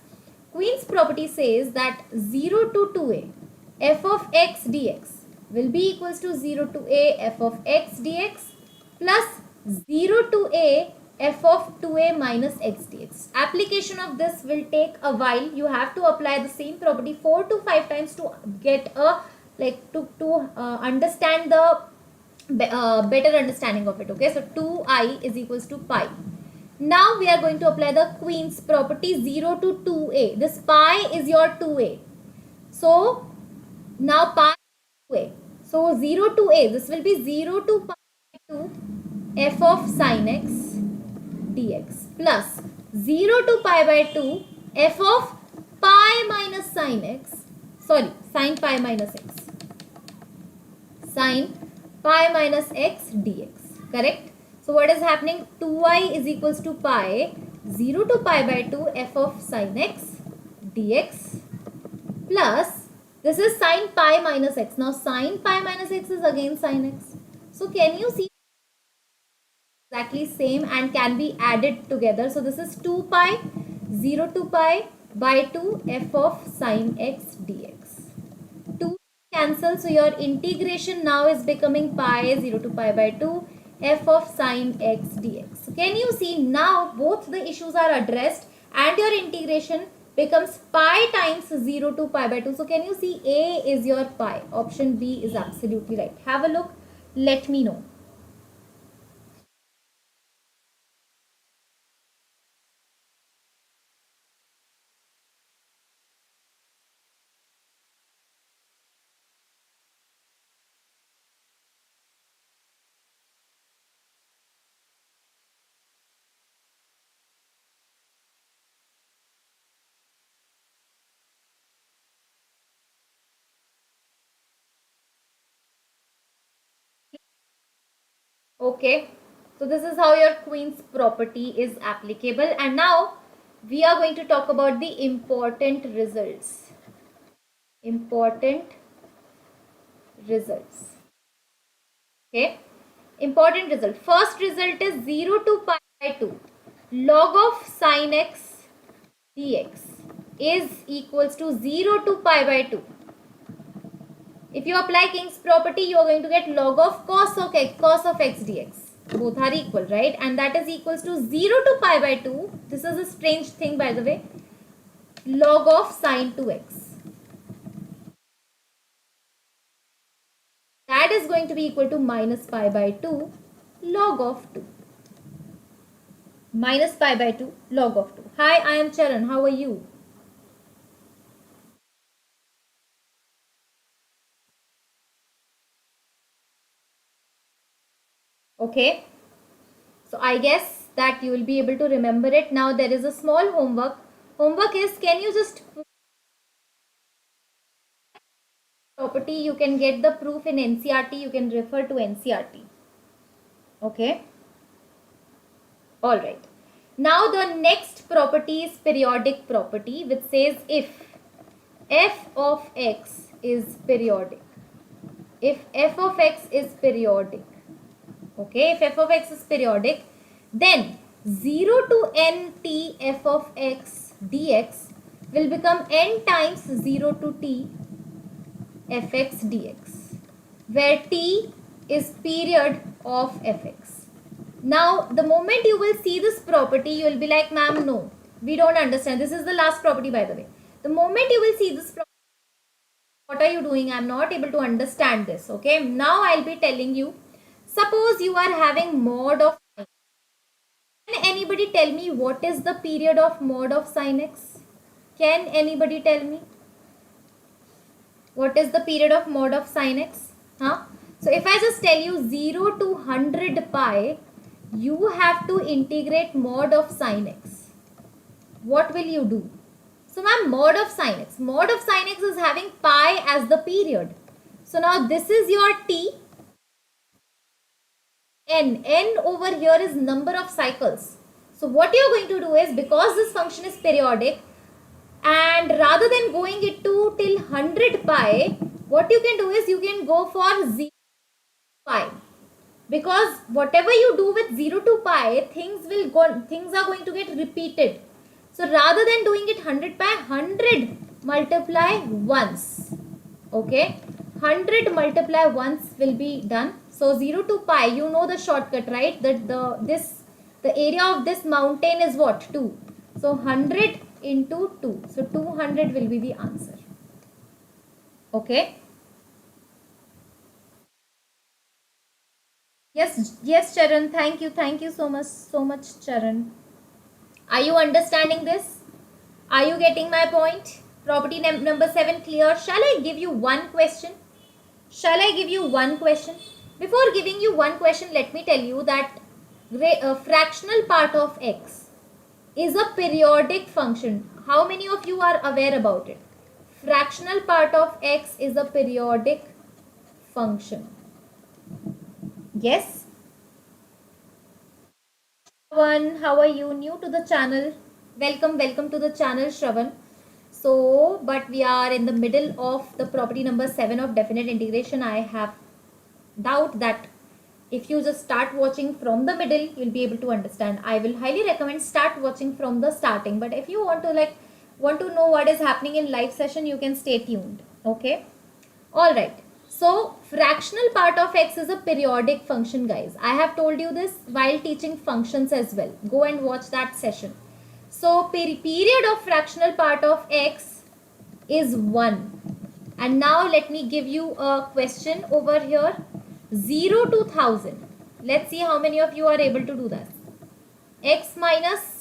Queen's property says that 0 to 2a f of x dx will be equals to 0 to a f of x dx plus 0 to a f of 2a minus x dx. Application of this will take a while. You have to apply the same property 4 to 5 times to get a, like, to understand the better understanding of it. Okay, so 2i is equals to pi. Now we are going to apply the Queen's property 0 to 2a. This pi is your 2a. So now pi 2a. So 0 to a. This will be 0 to pi 2 f of sine x dx plus 0 to pi by 2 f of pi minus sine x. Sorry, sine pi minus x. Sine pi minus x dx. Correct? So what is happening? 2i is equals to pi 0 to pi by 2 f of sine x dx plus, this is sine pi minus x. Now sine pi minus x is again sine x. So can you see exactly same and can be added together? So this is 2 pi 0 to pi by 2 f of sine x dx. 2 cancel, so your integration now is becoming pi 0 to pi by 2 f of sine x dx. So can you see now both the issues are addressed and your integration becomes pi times 0 to pi by 2. So can you see A is your pi? Option B is absolutely right. Have a look. Let me know. Okay, so this is how your Queen's property is applicable, and now we are going to talk about the important results. Important results. Okay, important result. First result is 0 to pi by 2 log of sine x dx is equals to 0 to pi by 2. If you apply King's property, you are going to get log of cos of x dx. Both are equal, right? And that is equals to 0 to pi by 2. This is a strange thing, by the way. Log of sine 2x. That is going to be equal to minus pi by 2 log of 2. Minus pi by 2 log of 2. Hi, I am Charan. How are you? Okay. So I guess that you will be able to remember it. Now there is a small homework. Homework is, can you just property, you can get the proof in NCERT, you can refer to NCERT. Okay. All right. Now the next property is periodic property, which says if f of x is periodic. If f of x is periodic, okay, if f of x is periodic, then 0 to n t f of x dx will become n times 0 to t fx dx, where t is period of fx. Now, the moment you will see this property, you will be like, ma'am, no, we don't understand. This is the last property, by the way. The moment you will see this property, what are you doing? I am not able to understand this. Okay. Now, I'll be telling you, suppose you are having mod of, can anybody tell me what is the period of mod of sin x? Can anybody tell me? What is the period of mod of sin x? Huh? So, if I just tell you 0 to 100 pi, you have to integrate mod of sin x. What will you do? So, ma'am, mod of sin x. Mod of sin x is having pi as the period. So, now this is your t. N over here is number of cycles. So, what you are going to do is, because this function is periodic, and rather than going it to till 100 pi, what you can do is you can go for 0 pi. Because whatever you do with 0 to pi, things are going to get repeated. So rather than doing it 100 pi, 100 multiply once. Okay, 100 multiply once will be done. So 0 to pi, you know the shortcut, right? That the area of this mountain is what? 2. So 100 into 2. So 200 will be the answer. Okay. Yes, Charan. Thank you so much, Charan. Are you understanding this? Are you getting my point? Property number 7 clear. Shall I give you one question? Shall I give you one question? Before giving you one question, let me tell you that fractional part of x is a periodic function. How many of you are aware about it? Fractional part of x is a periodic function. Yes? Shravan, how are you? New to the channel. Welcome to the channel, Shravan. So, but we are in the middle of the property number 7 of definite integration. I have doubt that if you just start watching from the middle, you'll be able to understand. I will highly recommend start watching from the starting. But if you want to know what is happening in live session, you can stay tuned. Okay. All right. So, fractional part of x is a periodic function, guys. I have told you this while teaching functions as well. Go and watch that session. So, period of fractional part of x is 1. And now, let me give you a question over here. 0 to 1000. Let's see how many of you are able to do that. X minus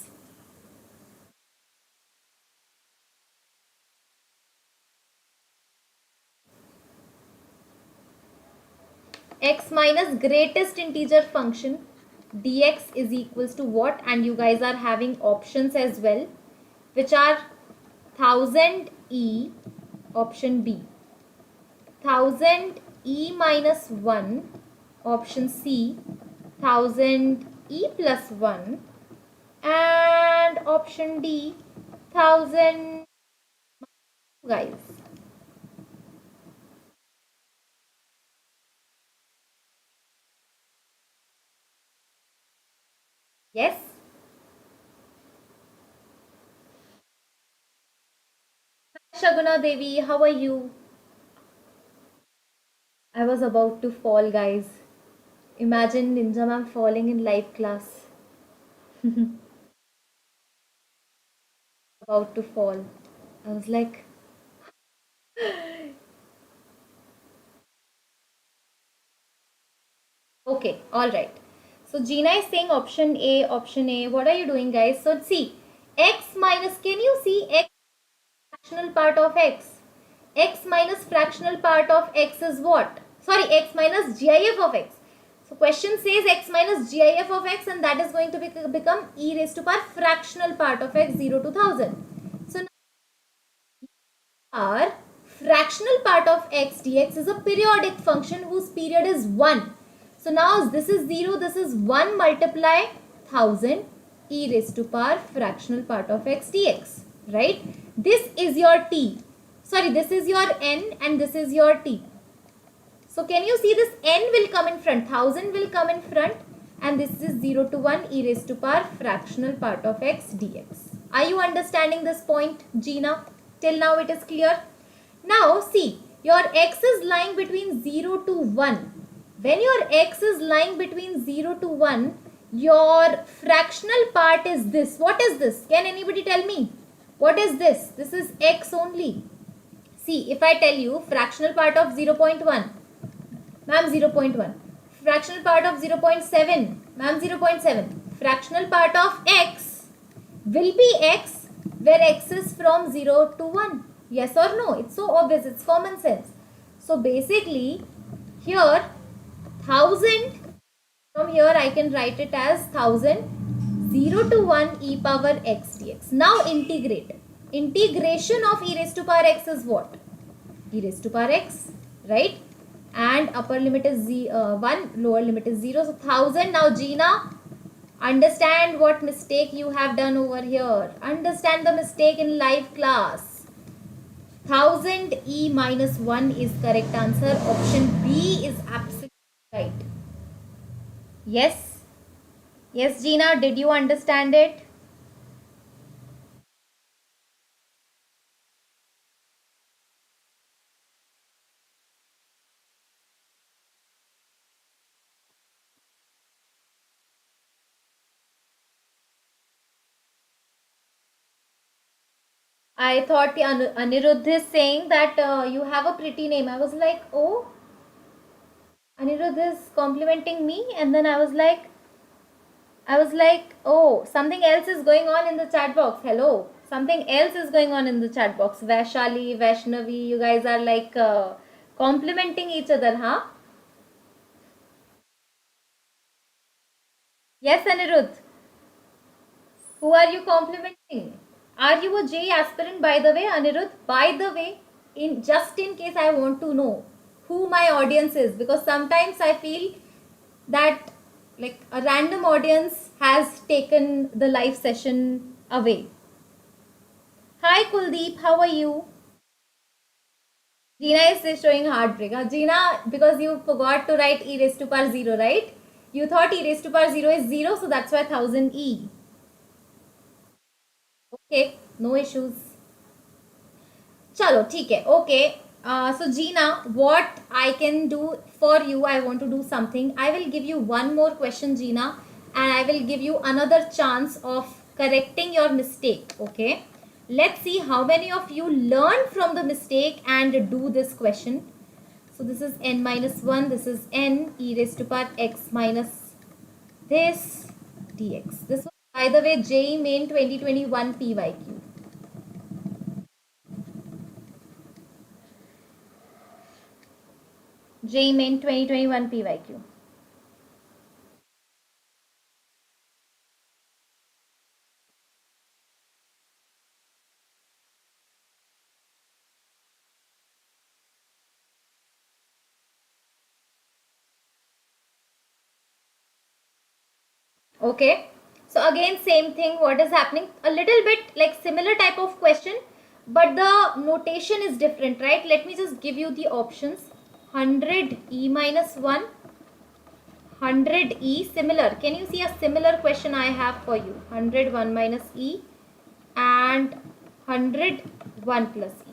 x minus greatest integer function dx is equals to what? And you guys are having options as well, which are 1000 e, option B, 1000 e minus 1, option C, 1000 e plus 1, and option D, 1000, guys. Yes? Shaguna Devi, how are you? I was about to fall, guys. Imagine Ninja Ma'am falling in live class. About to fall. I was like, okay, alright. So Gina is saying option A, option A. What are you doing, guys? So see, x minus, can you see x fractional part of x? X minus fractional part of x is what? Sorry, x minus GIF of x. So question says x minus GIF of x, and that is going to become e raised to power fractional part of x 0 to 1000. So now our fractional part of x dx is a periodic function whose period is 1. So now this is 0, this is 1 multiply 1000 e raised to power fractional part of x dx, right? This is your t. Sorry, this is your n and this is your t. So can you see this n will come in front, 1000 will come in front, and this is 0 to 1 e raised to power fractional part of x dx. Are you understanding this point, Gina? Till now it is clear. Now see, your x is lying between 0 to 1. When your x is lying between 0 to 1, your fractional part is this. What is this? Can anybody tell me? What is this? This is x only. See, if I tell you fractional part of 0.1, ma'am 0.1. Fractional part of 0.7, ma'am 0.7. Fractional part of x will be x where x is from 0 to 1. Yes or no? It's so obvious. It's common sense. So basically here 1000, from here I can write it as 1000 0 to 1 e power x dx. Now integrate. Integration of e raised to power x is what? E raised to power x, right? And upper limit is 1, lower limit is 0. So 1000. Now Gina, understand what mistake you have done over here. Understand the mistake in live class. 1000 e minus 1 is correct answer. Option B is absolutely right. Yes? Yes, Gina, did you understand it? I thought Anirudh is saying that you have a pretty name. I was like, oh, Anirudh is complimenting me, and then I was like, oh, something else is going on in the chat box. Hello, something else is going on in the chat box. Vaishali, Vaishnavi, you guys are like complimenting each other, huh? Yes, Anirudh. Who are you complimenting? Are you a JEE aspirant, by the way, Anirudh? By the way, just in case I want to know who my audience is, because sometimes I feel that like a random audience has taken the live session away. Hi Kuldeep, how are you? Gina is showing heartbreak. Gina, because you forgot to write e raised to power 0, right? You thought e raised to power 0 is 0, so that's why 1000 e. Okay, no issues. Chalo, theek hai. Okay. So Gina, what I can do for you, I want to do something. I will give you one more question, Gina, and I will give you another chance of correcting your mistake. Okay. Let's see how many of you learn from the mistake and do this question. So this is n minus 1. This is n e raised to power x minus this dx. This was, by the way, JEE Main 2021 PYQ. JEE Main 2021 PYQ. Okay. So again, same thing. What is happening? A little bit like similar type of question, but the notation is different, right? Let me just give you the options. 100 e minus 1, 100 e, similar. Can you see a similar question I have for you? 100 1 minus e and 100 1 plus e.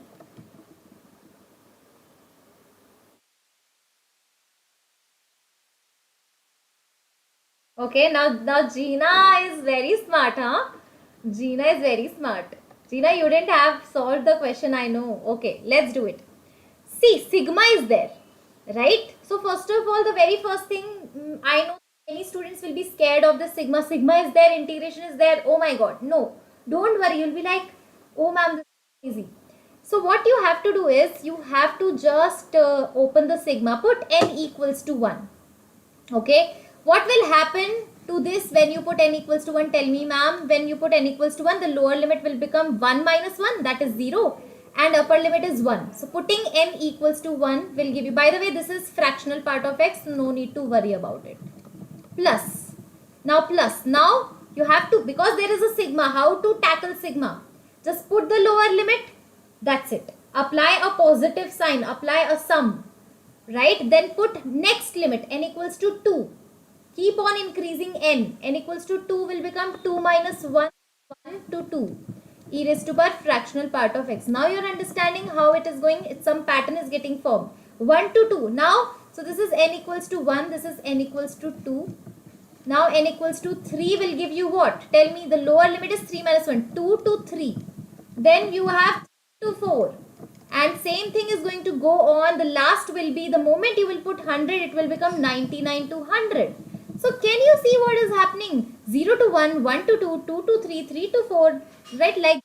Okay, now Gina is very smart, huh? Gina is very smart. Gina, you didn't have solved the question, I know. Okay, let's do it. See, sigma is there, right? So first of all, the very first thing, I know many students will be scared of the sigma. Sigma is there, integration is there. Oh my god, no. Don't worry, you'll be like, oh ma'am, this is easy. So what you have to do is, you have to just open the sigma, put n equals to 1. Okay, what will happen to this when you put n equals to 1? Tell me, ma'am. When you put n equals to 1, the lower limit will become 1 minus 1, that is 0, and upper limit is 1. So putting n equals to 1 will give you, by the way, this is fractional part of x, no need to worry about it. Plus, now you have to, because there is a sigma, how to tackle sigma? Just put the lower limit, that's it. Apply a positive sign, apply a sum, right? Then put next limit, n equals to 2. Keep on increasing n equals to 2 will become 2 minus 1, 1 to 2, e raised to power fractional part of x. Now you're understanding how it is going. It's some pattern is getting formed. 1 to 2. Now, so this is n equals to 1, this is n equals to 2. Now n equals to 3 will give you what? Tell me, the lower limit is 3 minus 1, 2 to 3. Then you have 3 to 4. And same thing is going to go on. The last will be, the moment you will put 100, it will become 99 to 100. So can you see what is happening? 0 to 1, 1 to 2, 2 to 3, 3 to 4, right? Like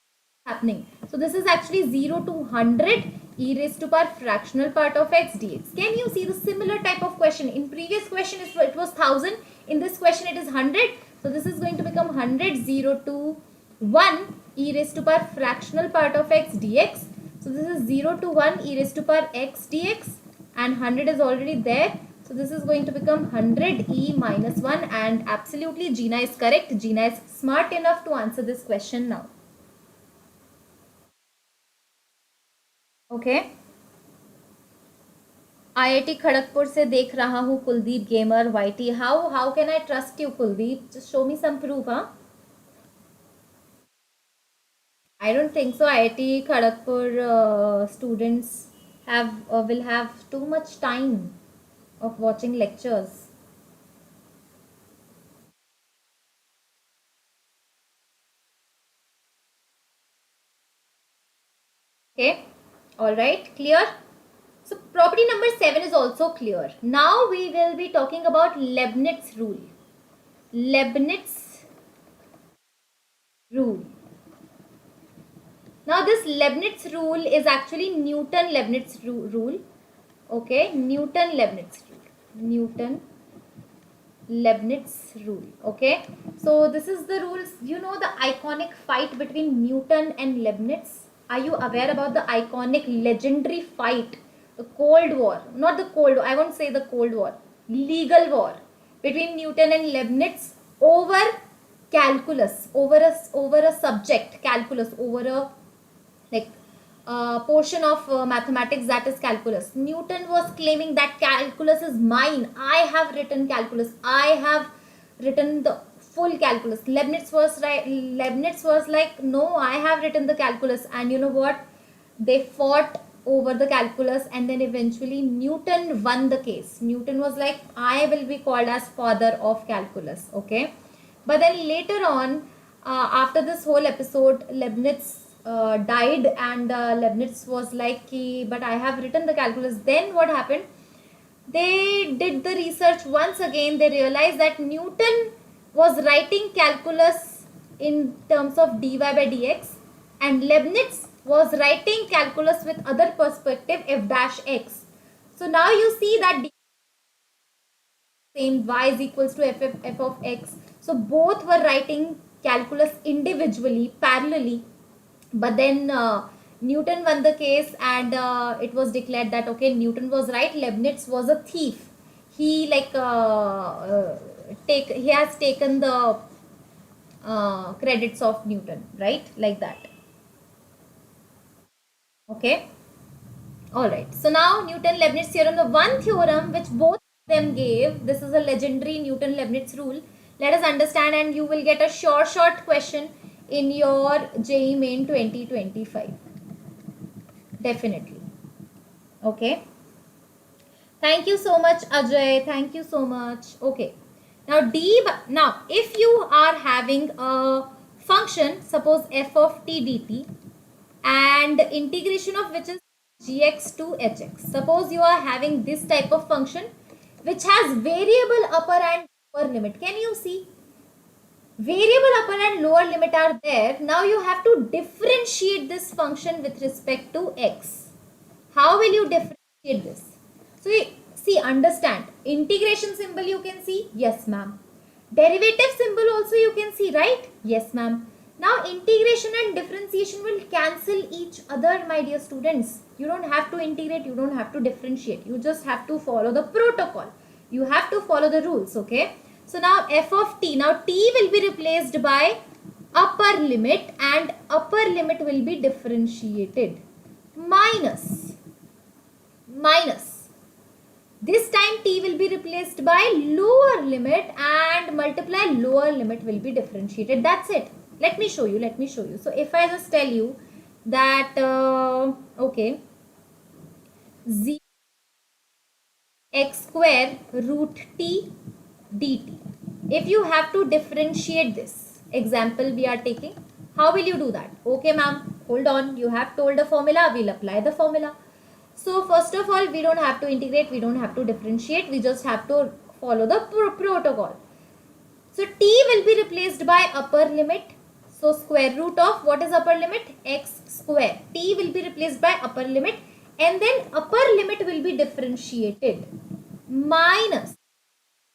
happening. So this is actually 0 to 100 e raised to power fractional part of x dx. Can you see the similar type of question? In previous question it was 1000. In this question it is 100. So this is going to become 100, 0 to 1 e raised to power fractional part of x dx. So this is 0 to 1 e raised to power x dx, and 100 is already there. So this is going to become 100 e minus 1, and absolutely Gina is correct. Gina is smart enough to answer this question now. Okay. IIT Kharagpur से देख रहा हूँ Kuldeep gamer YT. How can I trust you, Kuldeep? Just show me some proof, huh? I don't think so. IIT Kharagpur students will have too much time of watching lectures. Okay, all right, clear? So property number 7 is also clear. Now we will be talking about Leibniz rule. Leibniz rule. Now this Leibniz rule is actually Newton-Leibniz rule. Okay, Newton-Leibniz rule. Newton-Leibniz rule. Okay, so this is the rules. You know the iconic fight between Newton and Leibniz. Are you aware about the iconic legendary fight? The Cold War, not the Cold War, I won't say the Cold War, legal war between Newton and Leibniz over calculus, over a subject, calculus, over a portion of mathematics, that is calculus. Newton was claiming that calculus is mine. I have written calculus. I have written the full calculus. Leibniz was like, no, I have written the calculus. And you know what? They fought over the calculus, and then eventually Newton won the case. Newton was like, I will be called as father of calculus. Okay, but then later on, after this whole episode, Leibniz died, and Leibniz was like, but I have written the calculus. Then what happened? They did the research once again. They realized that Newton was writing calculus in terms of dy by dx, and Leibniz was writing calculus with other perspective f dash x. So now you see that same, y is equals to f of x. So both were writing calculus individually, parallelly, but then Newton won the case, and it was declared that okay, Newton was right, Leibniz was a thief. He he has taken the credits of Newton, right? Like that. Okay. All right. So now Newton-Leibniz theorem, the one theorem which both of them gave, this is a legendary Newton-Leibniz rule. Let us understand, and you will get a short question in your JEE Main 2025. Definitely. Okay. Thank you so much, Ajay. Thank you so much. Okay. Now if you are having a function, suppose f of t dt, and integration of which is gx to hx. Suppose you are having this type of function which has variable upper and lower limit. Can you see? Variable upper and lower limit are there. Now you have to differentiate this function with respect to x. How will you differentiate this? So See, understand. Integration symbol you can see? Yes, ma'am. Derivative symbol also you can see, right? Yes, ma'am. Now, integration and differentiation will cancel each other, my dear students. You don't have to integrate, you don't have to differentiate. You just have to follow the protocol. You have to follow the rules, okay? So, now f of t. Now, t will be replaced by upper limit and upper limit will be differentiated. Minus. This time t will be replaced by lower limit and multiply lower limit will be differentiated. That's it. Let me show you. So if I just tell you that, okay, 0 x square root t dt. If you have to differentiate this example we are taking, how will you do that? Okay, ma'am, hold on. You have told the formula. We'll apply the formula. So first of all, we don't have to integrate, we don't have to differentiate, we just have to follow the protocol. So t will be replaced by upper limit. So square root of what is upper limit? X square. T will be replaced by upper limit and then upper limit will be differentiated. Minus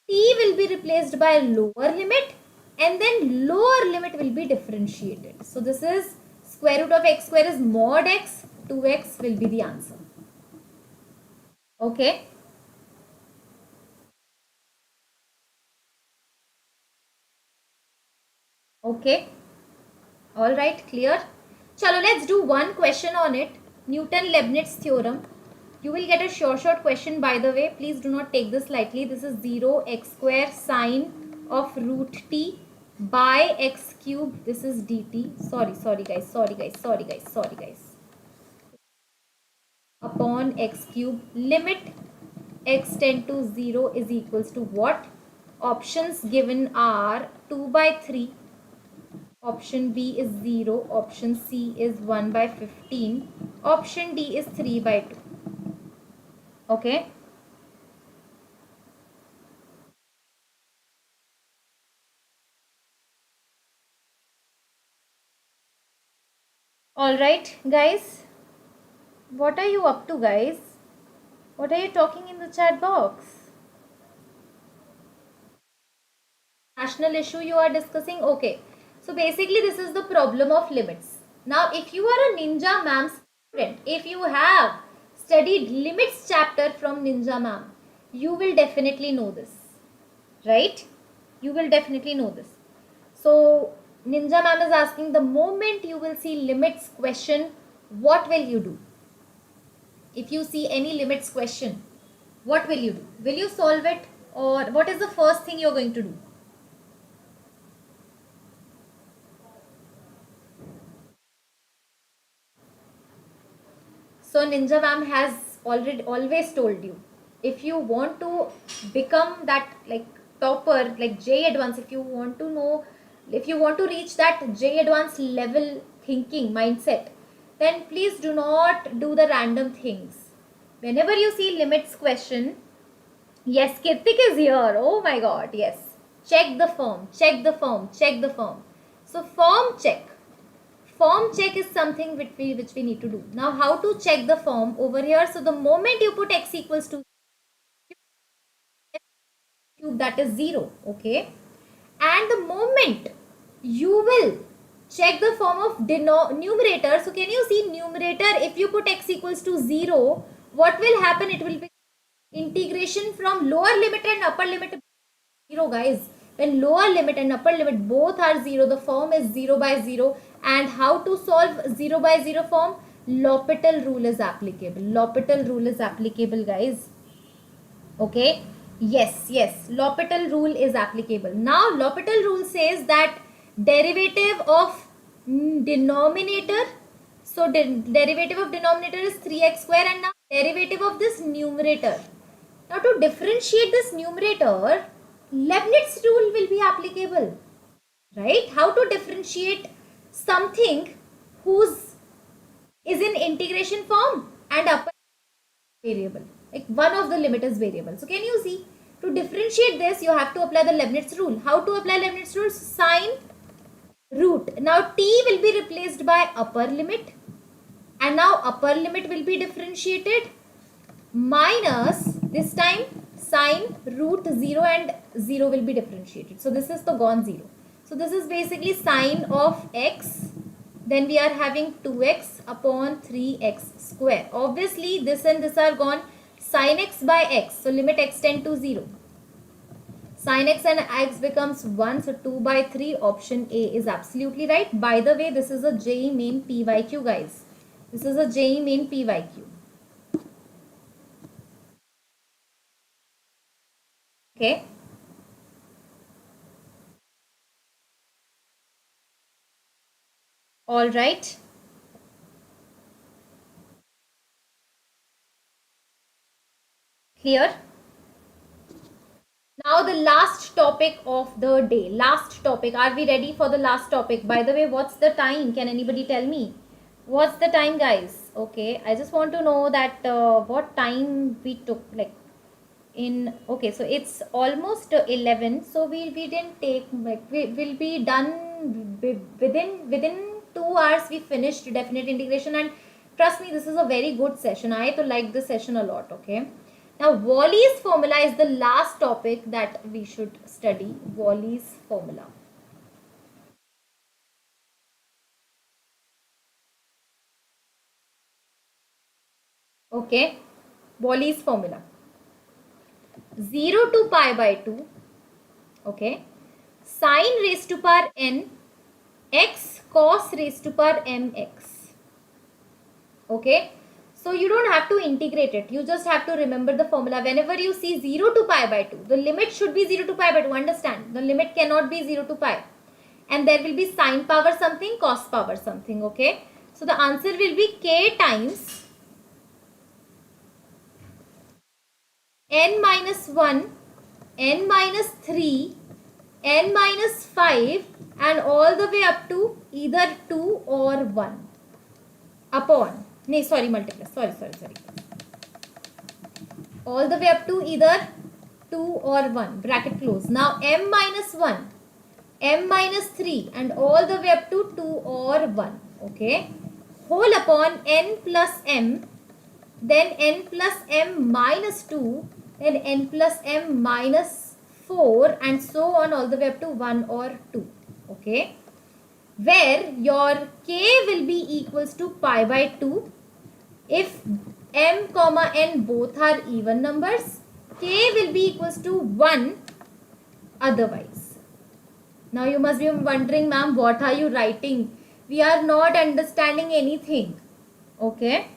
t will be replaced by lower limit and then lower limit will be differentiated. So this is square root of x square is mod x, 2x will be the answer. Okay. Okay. All right. Clear. Chalo, let's do one question on it. Newton-Leibniz theorem. You will get a short question, by the way. Please do not take this lightly. This is 0 x square sine of root t by x cube. This is dt. Sorry guys. Upon x cube. Limit x tend to 0 is equals to what? Options given are 2 by 3. Option B is 0. Option C is 1 by 15. Option D is 3 by 2. Okay. Alright, guys. What are you up to, guys? What are you talking in the chat box? National issue you are discussing? Okay. So basically this is the problem of limits. Now if you are a Ninja Ma'am student, if you have studied limits chapter from Ninja Ma'am, you will definitely know this. Right? You will definitely know this. So Ninja Ma'am is asking, the moment you will see limits question, what will you do? If you see any limits question, what will you do? Will you solve it, or what is the first thing you're going to do? So Ninja Ma'am has always told you, if you want to become that like topper, like JEE Advance, if you want to reach that JEE Advance level thinking mindset, then please do not do the random things. Whenever you see limits question, yes, Kirtik is here. Oh my god, yes. Check the form. So form check. Form check is something which we need to do. Now how to check the form over here? So the moment you put x equals to cube, that is 0, okay, and the moment you will check the form of numerator, so can you see numerator, if you put x equals to 0, what will happen? It will be integration from lower limit and upper limit 0, guys. When lower limit and upper limit both are 0, the form is 0 by 0. And how to solve 0 by 0 form? L'Hopital rule is applicable. L'Hopital rule is applicable, guys. Okay. Yes. L'Hopital rule is applicable. Now, L'Hopital rule says that derivative of denominator. So, derivative of denominator is 3x square, and now derivative of this numerator. Now, to differentiate this numerator, Leibniz rule will be applicable, right? How to differentiate something whose is in integration form and upper variable, like one of the limit is variable. So can you see, to differentiate this you have to apply the Leibniz rule. How to apply Leibniz rule? Sine root. Now t will be replaced by upper limit, and now upper limit will be differentiated minus This time sine root 0 and 0 will be differentiated. So this is the gone 0. So this is basically sine of x. Then we are having 2x upon 3x square. Obviously this and this are gone. Sin x by x. So limit x tend to 0. Sin x and x becomes 1. So 2 by 3. Option A is absolutely right. By the way, this is a JEE main PYQ, guys. This is a JEE main PYQ. Okay. All right. Clear? Now the last topic of the day. Last topic. Are we ready for the last topic? By the way, what's the time? Can anybody tell me? What's the time, guys? Okay. I just want to know that what time we took. Like in, okay, so it's almost 11. So we didn't take, like, we will be done within 2 hours. We finished definite integration, and trust me, this is a very good session. I to like this session a lot. Okay. Now, Wallis formula is the last topic that we should study. Wallis formula. Okay. Wallis formula. 0 to pi by 2. Okay. Sine raised to power n x cos raised to power mx. Okay. So you don't have to integrate it. You just have to remember the formula. Whenever you see 0 to pi by 2, the limit should be 0 to pi by 2. Understand? The limit cannot be 0 to pi. And there will be sine power something, cos power something. Okay. So the answer will be k times n minus 1, n minus 3, n minus 5, and all the way up to either 2 or 1 upon. No, sorry, multiply. Sorry. All the way up to either 2 or 1. Bracket close. Now m minus 1, m minus 3, and all the way up to 2 or 1. Okay. Whole upon n plus m, then n plus m minus 2, then n plus m minus 4, and so on all the way up to 1 or 2. Okay. Where your k will be equals to pi by 2. If m comma n both are even numbers, k will be equals to 1 otherwise. Now you must be wondering, ma'am, what are you writing? We are not understanding anything. Okay.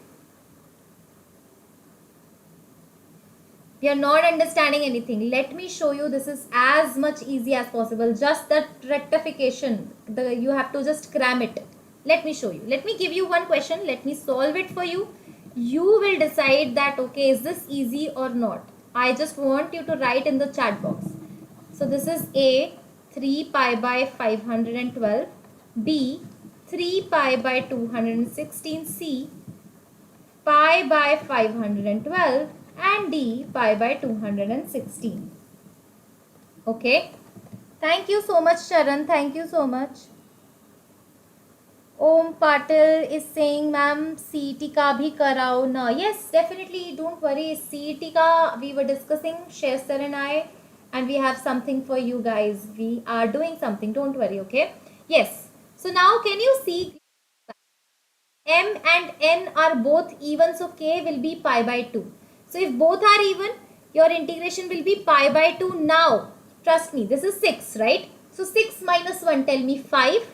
We are not understanding anything. Let me show you. This is as much easy as possible. Just that rectification. You have to just cram it. Let me show you. Let me give you one question. Let me solve it for you. You will decide that, okay, is this easy or not. I just want you to write in the chat box. So this is A, 3 pi by 512. B, 3 pi by 216. C, pi by 512. And D, pi by 216. Okay. Thank you so much, Sharan. Thank you so much. Om Patil is saying, ma'am, CET ka bhi karao na. Yes, definitely. Don't worry. CET ka we were discussing, Sher sir and I, and we have something for you guys. We are doing something. Don't worry. Okay. Yes. So now can you see m and n are both even, so k will be pi by 2. So if both are even, your integration will be pi by 2. Now, trust me, this is 6, right? So 6 minus 1, tell me 5.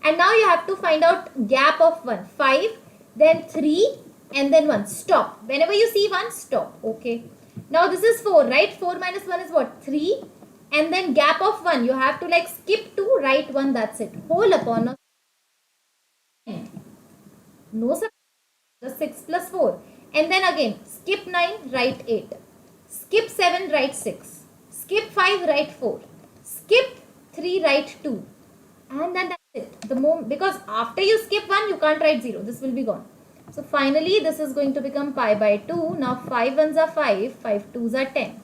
And now you have to find out gap of 1. 5, then 3, and then 1. Stop. Whenever you see 1, stop. Okay. Now this is 4, right? 4 minus 1 is what? 3. And then gap of 1. You have to like skip 2, write 1. That's it. Whole upon. No, sir. The 6 plus 4. And then again, skip 9, write 8. Skip 7, write 6. Skip 5, write 4. Skip 3, write 2. And then that's it. The moment, because after you skip 1, you can't write 0. This will be gone. So finally, this is going to become pi by 2. Now 5 1s are 5, 5 2s are 10.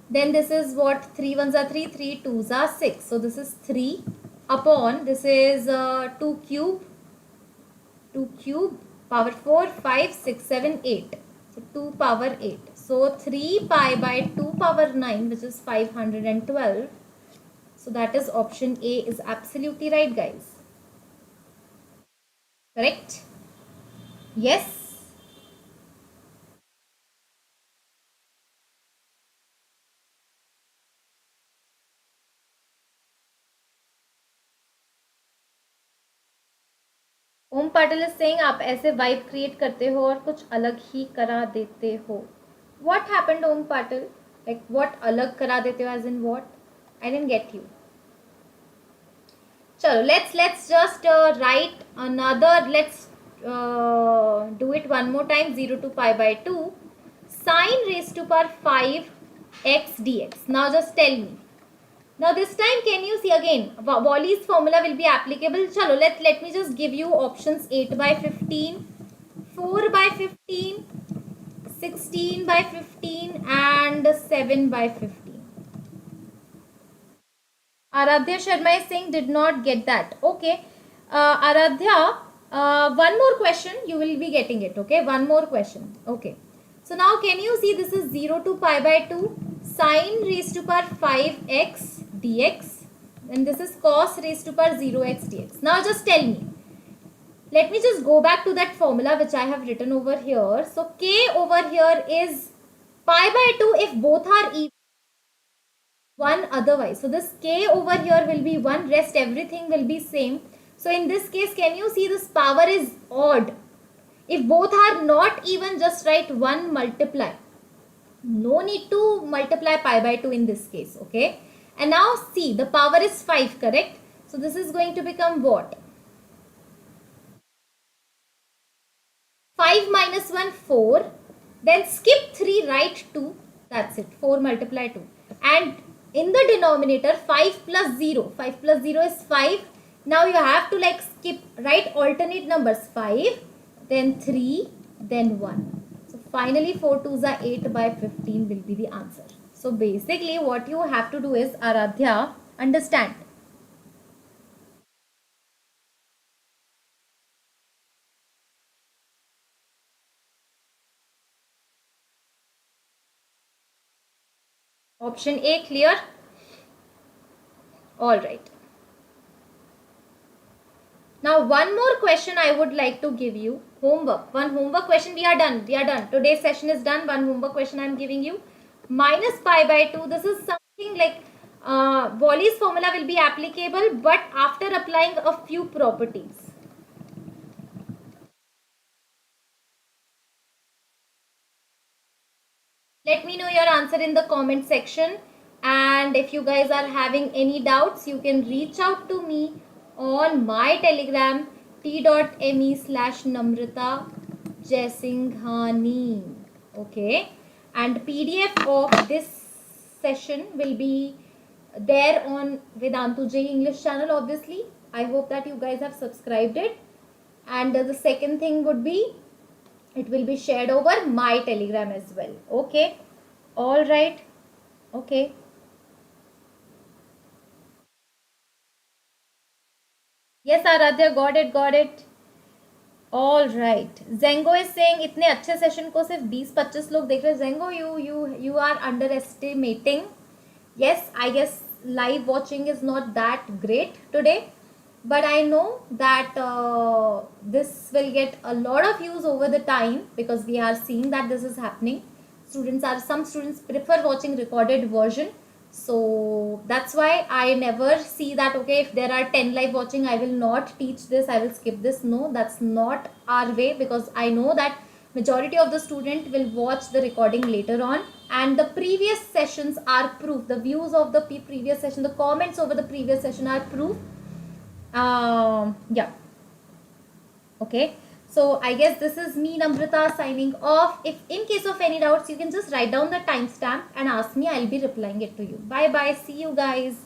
Then this is what? 3 1s are 3, 3 2s are 6. So this is 3 upon, this is 2 cube. 2 cube. Power 4, 5, 6, 7, 8. So 2 power 8. So 3 pi by 2 power 9, which is 512. So that is option A is absolutely right, guys. Correct? Yes. Om Patil is saying आप ऐसे vibe create करते हो और कुछ अलग ही करा देते हो. What happened, Om Patil? Like what अलग करा देते हो as in what? I didn't get you. चलो let's just write another. Let's do it one more time. 0 to pi by 2 sine raised to power 5 x dx. Now just tell me. Now this time can you see again Wallis formula will be applicable. Chalo let me just give you options. 8 by 15, 4 by 15, 16 by 15 and 7 by 15. Aradhya Sharma is saying did not get that. Okay, Aradhya, one more question, you will be getting it. Okay, one more question. Okay, so now can you see this is 0 to pi by 2 sine raised to power 5x dx, and this is cos raised to power 0x dx. Now just tell me, let me just go back to that formula which I have written over here. So k over here is pi by 2 if both are equal, 1 otherwise. So this k over here will be 1, rest everything will be same. So in this case, can you see this power is odd? If both are not even, just write 1 multiply. No need to multiply pi by 2 in this case, okay? And now see, the power is 5, correct? So this is going to become what? 5 minus 1, 4. Then skip 3, write 2. That's it. 4 multiply 2. And in the denominator, 5 plus 0. 5 plus 0 is 5. Now you have to like skip, write alternate numbers. 5, then 3, then 1. So finally 4 2s are 8 by 15 will be the answer. So basically what you have to do is, Aradhya, understand. Option A clear? Alright. Now one more question I would like to give you. Homework. One homework question. We are done. We are done. Today's session is done. One homework question I am giving you. Minus pi by 2. This is something like Wallis formula will be applicable, but after applying a few properties. Let me know your answer in the comment section. And if you guys are having any doubts, you can reach out to me on my telegram t.me/Namrata Jaisinghani. Okay, and PDF of this session will be there on Vedantu JEE English channel. Obviously, I hope that you guys have subscribed it. And the second thing would be, it will be shared over my telegram as well. Okay, all right. Okay. Yes, Aradhya, got it, got it. All right. Zengo is saying इतने अच्छे session को सिर्फ 20-25 लोग देख रहे हैं. Zengo, you are underestimating. Yes, I guess live watching is not that great today, but I know that this will get a lot of views over the time, because we are seeing that this is happening. Some students prefer watching recorded version. So that's why I never see that, okay, if there are 10 live watching, I will not teach this, I will skip this. No, that's not our way, because I know that majority of the student will watch the recording later on, and the previous sessions are proof. The views of the previous session, the comments over the previous session are proof. Yeah. Okay. So I guess this is me, Namrata, signing off. If in case of any doubts, you can just write down the timestamp and ask me. I'll be replying it to you. Bye bye. See you guys.